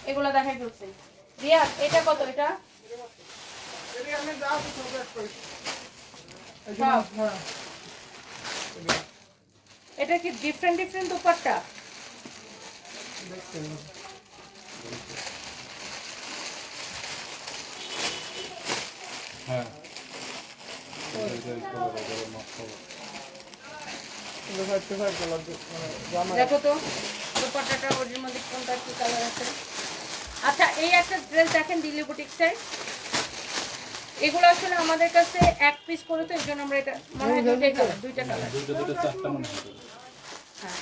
এগুলো দেখাই ফেলছি। রিয়াজ, এটা কত? এটা এটা কি ডিফারেন্ট ডিফারেন্ট দোপাট্টা? হ্যাঁ, দেখো তো দোপাট্টাটা ওর মধ্যে কোনটা কি কালার আছে। আচ্ছা, এই একটা ড্রেস দেখেন দিল্লি বুটিক্সের। এগুলো আসলে আমাদের কাছে এক পিস করে, তো এই জন্য আমরা এটা মনে হয় দুইটা কালার। হ্যাঁ,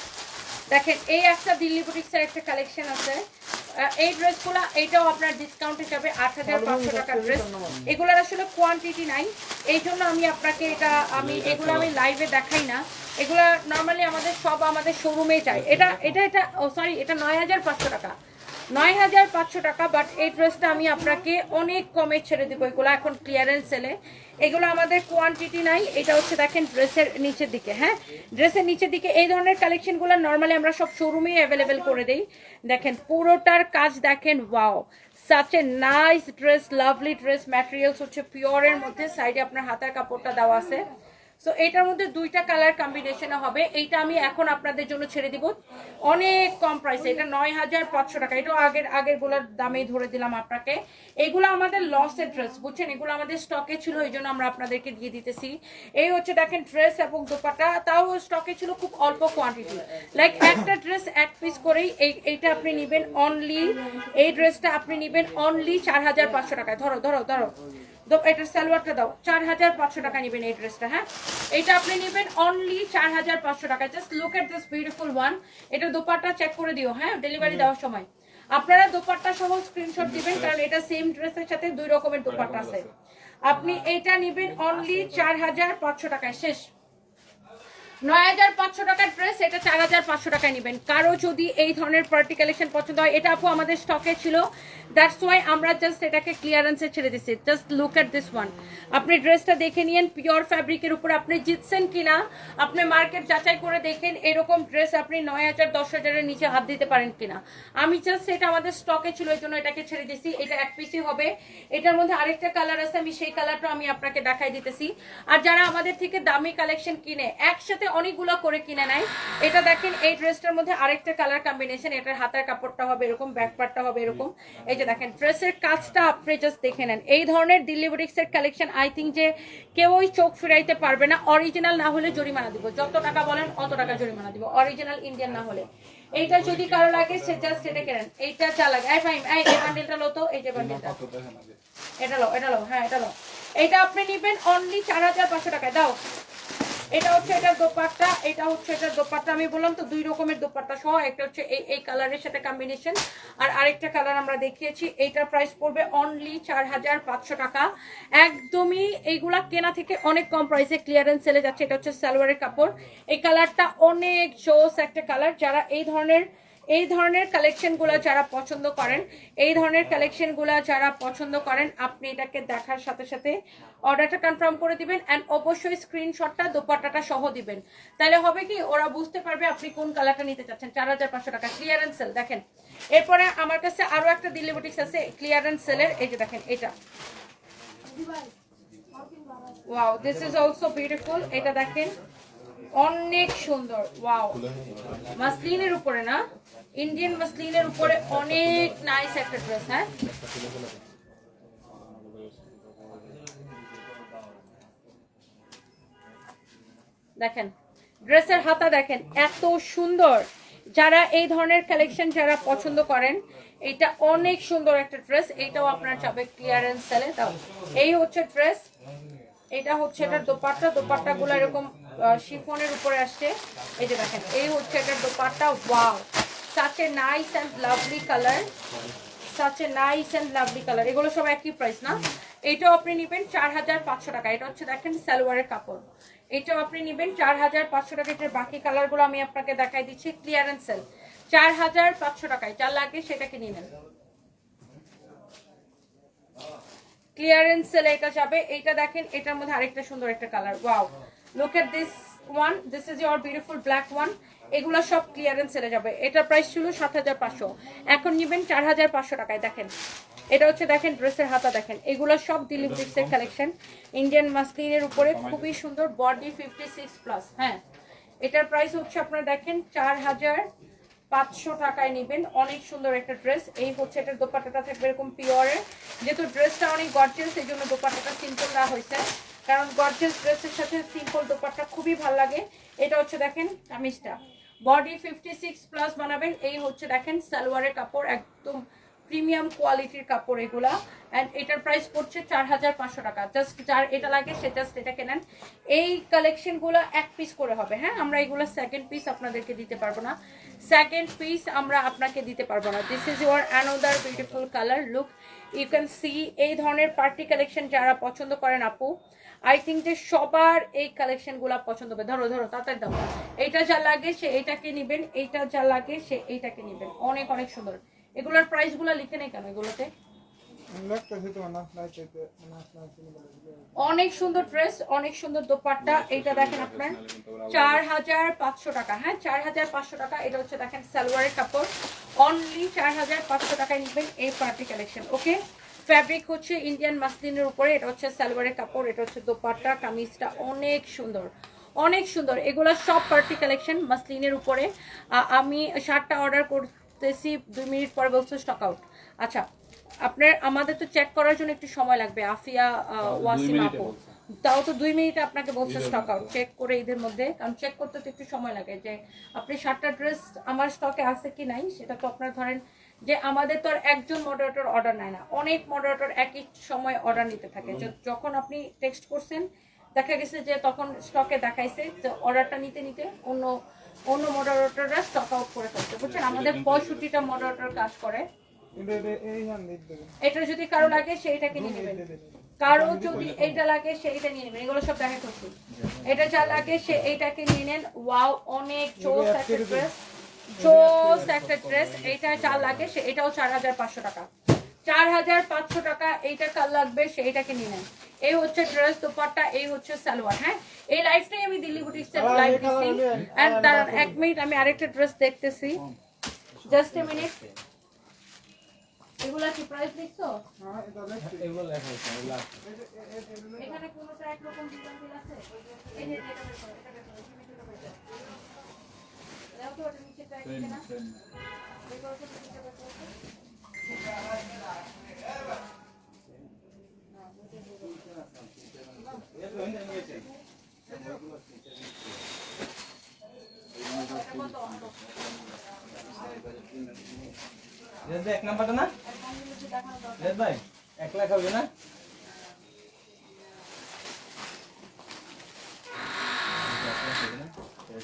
দেখেন এই একটা দিল্লি বুটিক্সের একটা কালেকশন আছে। এই ড্রেসগুলো এটাও আপনার ডিসকাউন্ট হিসাবে 8500 টাকার ড্রেস। এগুলোর আসলে কোয়ান্টিটি নাই, এই জন্য আমি আপনাকে এগুলো আমি লাইভে দেখাই না। এগুলো নর্মালি আমাদের সব আমাদের শোরুমে চাই। এটা সরি, এটা 9500 টাকা, 9500 টাকা। বাট এই ড্রেসটা আমি আপনাকে অনেক কমে ছেড়ে দেবো। এগুলো এখন ক্লিয়ারেন্স সেলে, এগুলো আমাদের কোয়ান্টিটি নাই। এটা হচ্ছে দেখেন ড্রেসের নিচের দিকে, হ্যাঁ ড্রেসের নিচের দিকে এই ধরনের কালেকশনগুলো নর্মালি আমরা সব শোরুমেই অ্যাভেলেবেল করে দিই। দেখেন পুরোটার কাজ দেখেন, wow such a nice dress, lovely dress. Materials হচ্ছে পিওরের মধ্যে, সাইডে আপনার হাতার কাপড়টা দেওয়া আছে। সো এটার মধ্যে দুইটা কালার কম্বিনেশনে হবে। এইটা আমি এখন আপনাদের জন্য ছেড়ে দিব অনেক কম প্রাইসে, এটা 9500 টাকা। এটাও আগের গুলোর দামেই ধরে দিলাম আপনাকে। এগুলো আমাদের লসের ড্রেস, বুঝছেন, এগুলো আমাদের স্টকে ছিল, এই জন্য আমরা আপনাদেরকে দিয়ে দিতেছি। এই হচ্ছে দেখেন ড্রেস এবং দোপাট্টা, তাও স্টকে ছিল খুব অল্প কোয়ান্টিটি, লাইক একটা ড্রেস এক পিস করেই। এইটা আপনি নেবেন অনলি, এই ড্রেসটা আপনি নেবেন অনলি 4500 টাকায়। ধরো ধরো ধরো, এটার সালোয়ারটা দাও, 4500 টাকা নেবেন এই ড্রেসটা। হ্যাঁ এটা আপনি নেবেন অনলি 4500 টাকা। Just look at this beautiful one. এটা দোপাট্টা চেক করে দিও, হ্যাঁ ডেলিভারি দেওয়ার সময় আপনারা দোপাট্টা সহ স্ক্রিনশট দিবেন, কারণ এটা সেম ড্রেসের সাথে দুই রকমের দোপাট্টা আছে। আপনি এটা নেবেন অনলি 4500 টাকায়, শেষ। 9500 টাকার ড্রেস, এটা 4500 টাকায় নেবেন। কারো যদি এই ধরনের পার্টি কালেকশন পছন্দ হয়, এটা আপু আমাদের স্টকে ছিল, দ্যাটস ওয়াই আমরা জাস্ট এটাকে ক্লিয়ারেন্সে ছেড়ে দিচ্ছি। Just look at this one, আপনি ড্রেসটা দেখে নিয়েন, পিওর ফ্যাব্রিকের উপর আপনি জিতছেন কিনা আপনি মার্কেট যাচাই করে দেখেন। এরকম ড্রেস আপনি 9000 10,000-এর নিচে হাত দিতে পারেন কিনা। আমি জাস্ট এটা আমাদের স্টকে ছিল, এই জন্য এটাকে ছেড়ে দিচ্ছি। এটা এক পিসই হবে, এটার মধ্যে আরেকটা কালার আছে, আমি সেই কালারটা আমি আপনাকে দেখাই দিতেছি। আর যারা আমাদের থেকে দামি কালেকশন কিনে একসাথে অনেকগুলো করে কিনে নেয়, এটা দেখেন এই ড্রেসটার মধ্যে আরেকটা কালার কম্বিনেশন। এটার হাতার কাপড়টা হবে এরকম, ব্যাক পার্টটা হবে এরকম। এই যে দেখেন ড্রেসের কাজটা আপনি জাস্ট দেখে নেন। এই ধরনের দিল্লি বুটিক্সের কালেকশন আই থিঙ্ক যে কেউই চোখ ফিরাইতে পারবে না। অরিজিনাল না হলে জরিমানা দিব, যত টাকা বলেন অত টাকা জরিমানা দিব, অরিজিনাল ইন্ডিয়ান না হলে। এইটা যদি কারো লাগে সে জাস্ট এটা কেনেন। এইটা যা লাগে, এই ফাইম এই বান্ডেলটা লো তো, এই যে বান্ডেলটা, এটা লো, এটা লো, হ্যাঁ এটা লো। এটা আপনি নেবেন অনলি 4500 টাকায়। দাও, এটা হচ্ছে এটার দোপাট্টা, এটা হচ্ছে এটার দোপাট্টা। আমি বললাম তো দুই রকমের দোপাট্টা সহ, একটা হচ্ছে এই কালারের সাথে কম্বিনেশন, আর আরেকটা কালার আমরা দেখিয়েছি। এইটার প্রাইস পড়বে অনলি 4500 টাকা। একদমই এইগুলা কেনা থেকে অনেক কম প্রাইসে ক্লিয়ারেন্স সেলে যাচ্ছে। এটা হচ্ছে সালোয়ারের কাপড়, এই কালারটা অনেক জোস একটা কালার। যারা এই ধরনের কালেকশনগুলো যারা পছন্দ করেন, এই ধরনের কালেকশনগুলো যারা পছন্দ করেন, আপনি এটাকে দেখার সাথে সাথে অর্ডারটা কনফার্ম করে দিবেন, অ্যান্ড অবশ্যই স্ক্রিনশটটা দোপাট্টাটা সহ দিবেন। তাহলে হবে কি, ওরা বুঝতে পারবে আপনি কোন কালারটা নিতে চাচ্ছেন। 4500 টাকা ক্লিয়ারেন্স সেল। দেখেন এরপরে আমার কাছে আরো একটা দিল্লি বুটিক্স আছে ক্লিয়ারেন্স সেলের, এই যে দেখেন এটা, wow this is also beautiful. এটা দেখেন অনেক সুন্দর, ওয়াও মাসলিনের উপরে না, ইন্ডিয়ান মাসলিনের উপরে অনেক নাইস একটা ড্রেস। হ্যাঁ দেখেন ড্রেসের হাতা দেখেন এত সুন্দর। যারা এই ধরনের কালেকশন যারা পছন্দ করেন, এটা অনেক সুন্দর একটা ড্রেস। এইটাও আপনার যাবে ক্লিয়ারেন্স সেলে। দাও, এই হচ্ছে ড্রেস, এটা হচ্ছে এটার দোপাট্টা। দোপাট্টা গুলো এরকম শিফনের উপরে আসছে। এই যে দেখেন এই হচ্ছে এটার dupatta. Wow such a nice and lovely color, such a nice and lovely color। এগুলো সব একই প্রাইস না। এটাও আপনি নেবেন 4500 টাকা। এটা হচ্ছে দেখেন সালোয়ারের কাপড়, এটাও আপনি নেবেন 4500 টাকা। এটার বাকি কালারগুলো আমি আপনাকে দেখাই দিচ্ছি। ক্লিয়ারেন্স সেল 4500 টাকায়, যার লাগে সেটাকে নিয়ে নেন। ক্লিয়ারেন্স সেলে এটা যাবে। এইটা দেখেন এটার মধ্যে আরেকটা সুন্দর একটা colour, wow look at this one, this is your beautiful black one. এগুলো সব ক্লিয়ারেন্স সেলে যাবে। এটার প্রাইস ছিল 7500, এখন নেবেন 4500 টাকায়। দেখেন এটা হচ্ছে দেখেন ড্রেসের হাতা দেখেন, এগুলো সব দিল্লি বুটিক্সের কালেকশন, ইন্ডিয়ান মাসলিনের উপরে খুবই সুন্দর, বডি 56+। হ্যাঁ এটার প্রাইস হচ্ছে আপনারা দেখেন 4500 টাকায় নেবেন। অনেক সুন্দর একটা ড্রেস। এই হচ্ছে এটার দোপাট্টাটা থাকবে এরকম পিওরের, যেহেতু ড্রেসটা অনেক গর্জিয়াস এই জন্য দোপাট্টাটা সিম্পল দেওয়া হয়েছে, কারণ গর্জিয়াস ড্রেসের সাথে সিম্পল দোপাট্টা খুবই ভালো লাগে। এটা হচ্ছে দেখেন কামিজটা, বডি 56+ বানাবেন। এই হচ্ছে দেখেন সালোয়ারের কাপড়, একদম প্রিমিয়াম কোয়ালিটির কাপড় এগুলা। অ্যান্ড এটার প্রাইস পড়ছে 4500 টাকা। জাস্ট যার এটা লাগে সে জাস্ট এটা কেনেন। এই কালেকশনগুলো এক পিস করে হবে, হ্যাঁ, আমরা এগুলো সেকেন্ড পিস আপনাদেরকে দিতে পারবো না, সেকেন্ড পিস আমরা আপনাকে দিতে পারবো না। This is your another beautiful colour look, you can see. এই ধরনের পার্টি কালেকশন যারা পছন্দ করেন আপু, আই থিঙ্ক যে সবার এই কালেকশনগুলো পছন্দ হবে। ধরো ধরো তাড়াতাড়ি দাও, এইটা যা লাগে সে এইটাকে নেবেন, এইটা যা লাগে সে এইটাকে নেবেন। অনেক অনেক সুন্দর। এগুলোর প্রাইসগুলো লিখে নেই কেন এগুলোতে? অনেক সুন্দর ড্রেস, অনেক সুন্দর দোপাট্টা। এইটা দেখেন আপনার 4500 টাকা, হ্যাঁ 4500 টাকা। এটা হচ্ছে দেখেন সালোয়ারের কাপড়, অনলি 4500 টাকায় নেবেন এই পার্টি কালেকশন। ওকে, ফ্যাব্রিক হচ্ছে ইন্ডিয়ান মাসলিনের উপরে, এটা হচ্ছে সালোয়ারের কাপড়, এটা হচ্ছে দোপাট্টা। কামিজটা অনেক সুন্দর, অনেক সুন্দর। এগুলো সব পার্টি কালেকশন মাসলিনের উপরে। আমি শার্টটা অর্ডার করতেছি, 2 মিনিট পরে বলছো স্টক আউট। আচ্ছা, আপনার আমাদের তো চেক করার জন্য একটু সময় লাগবে। আফিয়া ওয়াসিম আপু, তাও তো 2 মিনিটে আপনাকে বলছে স্টক আউট। চেক করে এদের মধ্যে, কারণ চেক করতে তো একটু সময় লাগে যে আপনি 7টা ড্রেস আমার স্টকে আছে কি নাই। সেটা তো আপনার ধরেন যে আমাদের তো আর একজন মডারেটর অর্ডার নেয় না, অনেক মডারেটর একই সময় অর্ডার নিতে থাকে। যখন আপনি টেক্সট করছেন দেখা গেছে যে তখন স্টকে দেখাইছে, তো অর্ডারটা নিতে নিতে অন্য অন্য মডারেটররা স্টক আউট করে ফেলছে, বুঝছেন। আমাদের 65টা মডারেটর কাজ করে। এটা যদি কারো লাগে সেইটাকে নিয়ে নেবেন, কারো যদি এইটা লাগে সেইটা নিয়ে নেবেন। এগুলো সব দেখা করছি। এটা যা লাগে সে এইটাকে নিয়ে নেন। ওয়াও, অনেক জোস একটা ড্রেস, জোস একটা ড্রেস। এইটা যা লাগে সে এটাও 4500 টাকা, 4500 টাকা। এইটা কার লাগবে সে এইটাকে নিয়ে নেন। এই হচ্ছে ড্রেস, দোপাট্টা, এই হচ্ছে সালোয়ার। হ্যাঁ, এই লাইফটাই আমি দিল্লি বুটিক্সের লাইভ দিচ্ছি। এন্ড তার 1 মিনিট আমি আরেকটা ড্রেস দেখতেছি, জাস্ট এ মিনিট। এগুলা কি প্রাইস লিখছো? হ্যাঁ, এটা লিখছি। এগুলো লেখা আছে এগুলা। এখানে কোনটা এক রকম ডিজাইন আছে? এই যে এটা দেখো, এটা দেখো, এটা দেখো। দাও তো, এটা নিচে ট্যাগ দিতে না। এগুলো তো নিচে দেখো। এক নাম্বারটা না ভাই 1 লাখ হবে না?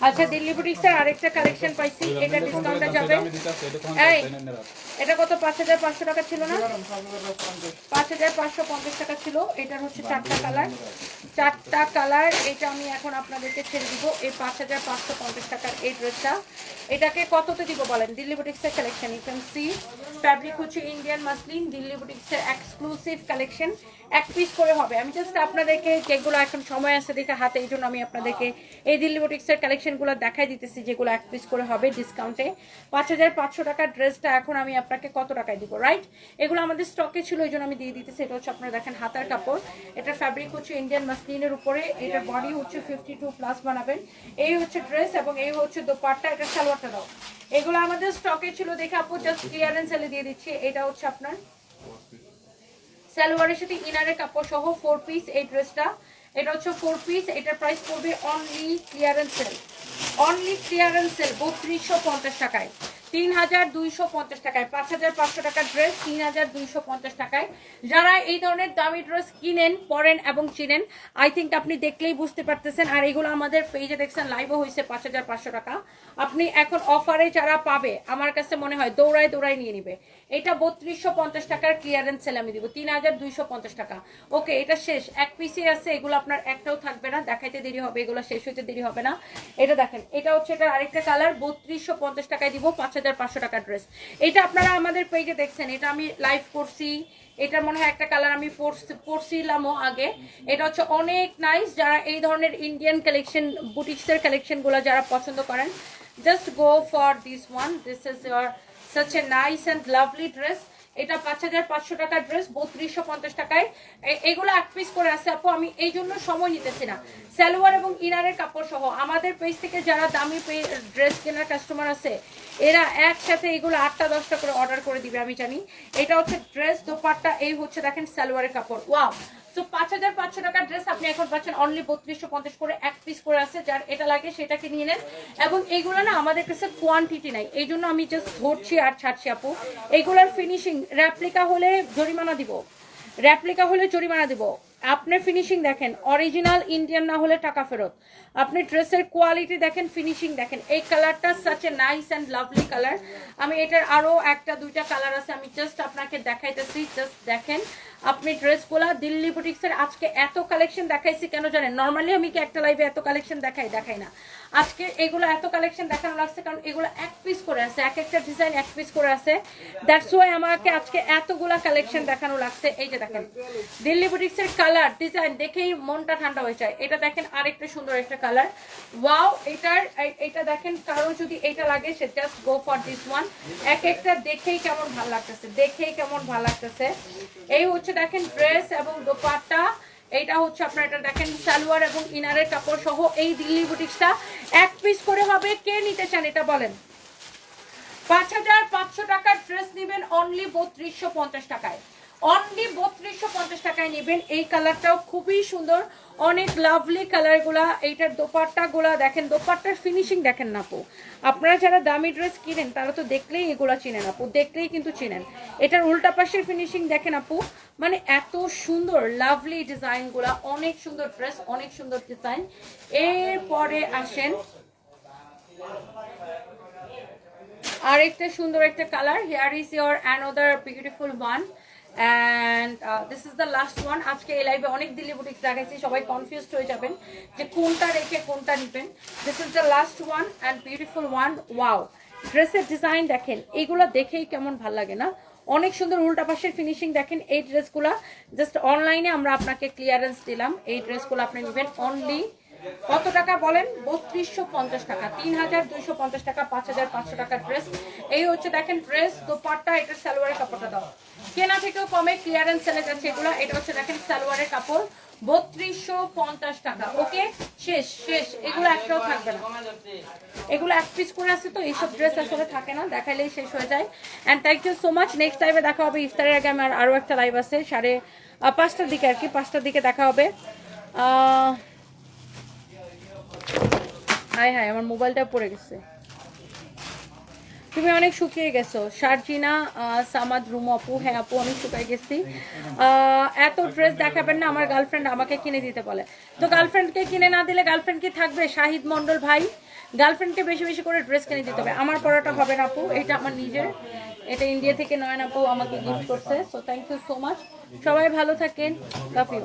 আচ্ছা, দিল্লি বুটিক্সের আরেকটা কালেকশন পাইছি, এটা ডিসকাউন্টে যাবে। এই এটা কত? 5500 টাকা ছিল না? 5550 টাকা ছিল। এটার হচ্ছে 4টা কালার, 4টা কালার। এটা আমি এখন আপনাদেরকে ছেড়ে দিব এই 5550 টাকার এই ড্রেসটা। এটাকে কততে দিব বলেন? দিল্লি বুটিক্সের collection, you can see. Fabric হচ্ছে ইন্ডিয়ান মাসলিন, দিল্লি বুটিক্সের এক্সক্লুসিভ কালেকশন। এক পিস করে হবে। আমি জাস্ট আপনাদেরকে যেগুলো এখন সময় আছে দেখে হাতে, এই জন্য আমি আপনাদেরকে এই দিল্লি বুটিক্সের কালেকশনগুলো দেখাই দিতেছি যেগুলো এক পিস করে হবে ডিসকাউন্টে। 5500 টাকার ড্রেসটা এখন আমি আপনাকে কত টাকায় দিব, রাইট? এগুলো আমাদের স্টকে ছিল, এই জন্য আমি দিয়ে দিতেছি। এটা হচ্ছে আপনারা দেখেন হাতার কাপড়, এটার ফ্যাব্রিক হচ্ছে ইন্ডিয়ান মাসলিনের উপরে, এটার বডি হচ্ছে 52+ বানাবেন। এই হচ্ছে ড্রেস এবং এই হচ্ছে দোপাট্টা। এটা সালোয়ারটা দাও। এগুলো আমাদের স্টকে ছিল দেখে আপু জাস্ট ক্লিয়ারেন্স সেলে দিয়ে দিচ্ছি। এটা হচ্ছে আপনার সালোয়ারের সাথে ইনারের কাপড় সহ 4 পিস এই ড্রেসটা। এটা হচ্ছে 4 পিস। এটার প্রাইস পড়বে only clearance sale, only clearance sale 3250 টাকায়, 3250 টাকায়। 5500 টাকার ড্রেস 3250 টাকায়। যারা এই ধরনের দামি ড্রেস কিনেন, পরেন এবং চিনেন, আই থিঙ্ক আপনি দেখলেই বুঝতে পারতেছেন। আর এগুলো আমাদের পেজে দেখছেন, লাইভও হয়েছে 5500 টাকা। আপনি এখন অফারে যারা পাবে, আমার কাছে মনে হয় দৌড়ায় দৌড়ায় নিয়ে নিবে। এটা 3250 টাকার ক্লিয়ারেন্স সেল আমি দিব 3250 টাকা। ওকে, এটা শেষ, এক পিসে আছে। এগুলো আপনার একটাও থাকবে না, দেখাইতে দেরি হবে, এগুলো শেষ হইতে দেরি হবে না। এটা দেখেন, এটা হচ্ছে এটা আরেকটা কালার, 3250 টাকায় দিব 5500 টাকার ড্রেস। এটা আপনারা আমাদের পেজে দেখছেন, এটা আমি লাইভ করছি। এটা মনে হয় একটা কালার আমি পরছিলামও আগে। এটা হচ্ছে অনেক নাইস। যারা এই ধরনের ইন্ডিয়ান কালেকশন, বুটিক্সের কালেকশনগুলো যারা পছন্দ করেন, just go for this one. This is your such a nice and lovely dress. এটা 5500 টাকার ড্রেস 3250 টাকায়। এগুলো এক পিস করে আছে আপু, আমি এই জন্য সময় নিতেছি না। সালোয়ার এবং ইনারের কাপড় সহ আমাদের পেজ থেকে যারা দামি ড্রেস কেনার কাস্টমার আছে, এরা একসাথে এগুলো 8টা 10টা করে অর্ডার করে দিবে, আমি জানি। এটা হচ্ছে ড্রেস, দোপাট্টা, এই হচ্ছে দেখেন সালোয়ারের কাপড়। ওয়াও, তো 5500 টাকার ড্রেস আপনি এখন পাচ্ছেন অনলি 3250 করে, এক পিস করে আছে, যার এটা লাগে সেটাকে নিয়ে নেন। এবং এইগুলো না আমাদের কাছে কোয়ান্টিটি নাই, এই জন্য আমি জাস্ট ধরছি আর ছাড়ছি আপু। এইগুলোর ফিনিশিং রেপ্লিকা হলে জরিমানা দিব, রেপ্লিকা হলে জরিমানা দিব। আপনার ফিনিশিং দেখেন, অরিজিনাল ইন্ডিয়ান না হলে টাকা ফেরত। আপনি ড্রেসের কোয়ালিটি দেখেন, ফিনিশিং দেখেন। এই কালারটা such a nice and lovely colour. আমি এটার আরো একটা দুইটা কালার আছে, আমি জাস্ট আপনাকে দেখাইতেছি, জাস্ট দেখেন আপনি ড্রেসগুলা। দিল্লি বুটিক্সের আজকে এত কালেকশন দেখাইছি কেন জানেন? নর্মালি আমি কি একটা লাইভে এত কালেকশন দেখাই না। আজকে এগুলো এত কালেকশন দেখানো লাগছে কারণ এগুলো এক পিস করে আছে, এক একটা ডিজাইন এক পিস করে আছে। দ্যাটস ওয়াই আমাকে আজকে এতগুলা কালেকশন দেখানো লাগছে। এই যে দেখেন দিল্লি বুটিক্সের কালার ডিজাইন দেখেই মনটা ঠান্ডা হয়ে যায়। এটা দেখেন আরেকটা সুন্দর একটা কালার, ওয়াও। এটা দেখেন, কারো যদি এটা লাগে সে just go for this one. এক একটা দেখেই কেমন ভালো লাগতেছে, দেখেই কেমন ভালো লাগতেছে। এই হচ্ছে দেখেন ড্রেস এবং দোপাট্টা। এইটা হচ্ছে আপনার, এটা দেখেন সালোয়ার এবং ইনারের কাপড় সহ এই দিল্লি বুটিক্সটা এক পিস করে হবে। কে নিতে চান এটা বলেন? 5500 টাকার ড্রেস নেবেন অনলি 3250 টাকায়, অনলি 3250 টাকায় নেবেন। এই কালারটাও খুবই সুন্দর, অনেক লাভলি কালারগুলা। এইটার দোপাট্টাগুলা দেখেন, দোপাট্টার ফিনিশিং দেখেন না আপু। আপনারা যারা দামি ড্রেস কিনেন তারা তো দেখলেই এগুলা চিনেন আপু, দেখলেই কিন্তু চিনেন। এটার উল্টা পাশের ফিনিশিং দেখেন আপু, মানে এত সুন্দর লাভলি ডিজাইনগুলা, অনেক সুন্দর ড্রেস, অনেক সুন্দর ডিজাইন। এরপরে আসেন আরেকটা সুন্দর একটা colour. Here is your another beautiful one and this is the last one. আজকে এই লাইভে অনেক দিল্লি বুটিক্স দেখাইছি, সবাই কনফিউজড হয়ে যাবেন যে কোনটা রেখে কোনটা নেবেন। This is the last one and beautiful one. Wow, ড্রেসের ডিজাইন দেখেন, এইগুলো দেখেই কেমন ভাল লাগে না? অনেক সুন্দর উল্টা পাশের ফিনিশিং দেখেন। এই ড্রেসগুলো জাস্ট অনলাইনে আমরা আপনাকে ক্লিয়ারেন্স দিলাম। এই ড্রেসগুলো আপনি নেবেন অনলি কত টাকা বলেন? 3250 টাকা, 3250 টাকা, 5500 টাকার ড্রেস। এই হচ্ছে দেখেন ড্রেস, দোপাট্টা, এটা সালোয়ারের কাপড়টা দাও, কেনা থেকেও কমে ক্লিয়ারেন্স সেলে যাচ্ছে এগুলো। এটা হচ্ছে দেখেন সালোয়ারের কাপড়, 3250 টাকা। ওকে, শেষ শেষ, এগুলো একটাও থাকবে না, এগুলো এক পিস করে আছে তো এইসব ড্রেস আসলে থাকে না, দেখাইলেই শেষ হয়ে যায়। And thank you so much. Next লাইভে দেখা হবে ইফতারের আগে। আমার আরও একটা লাইভ আছে 5:30 দিকে, আর কি 5টার দিকে দেখা হবে। হাই হাই, আমার মোবাইলটা পড়ে গেছে। তুমি অনেক শুকিয়ে গেছো শারজিনা সামাদ রুমু আপু। হ্যাঁ আপু, অনেক শুকিয়ে গেছি। এত ড্রেস দেখাবেন না, আমার গার্লফ্রেন্ড আমাকে কিনে দিতে বলে। তো গার্লফ্রেন্ডকে কিনে না দিলে গার্লফ্রেন্ড কি থাকবে? শাহিদ মন্ডল ভাই, গার্লফ্রেন্ডকে বেশি বেশি করে ড্রেস কিনে দিতে হবে। আমার পড়াটা হবে না আপু, এটা আমার নিজের, এটা ইন্ডিয়া থেকে নয়ন আপু আমাকে গিফট করছে। So thank you so much, সবাই ভালো থাকেন, লাভ ইউ।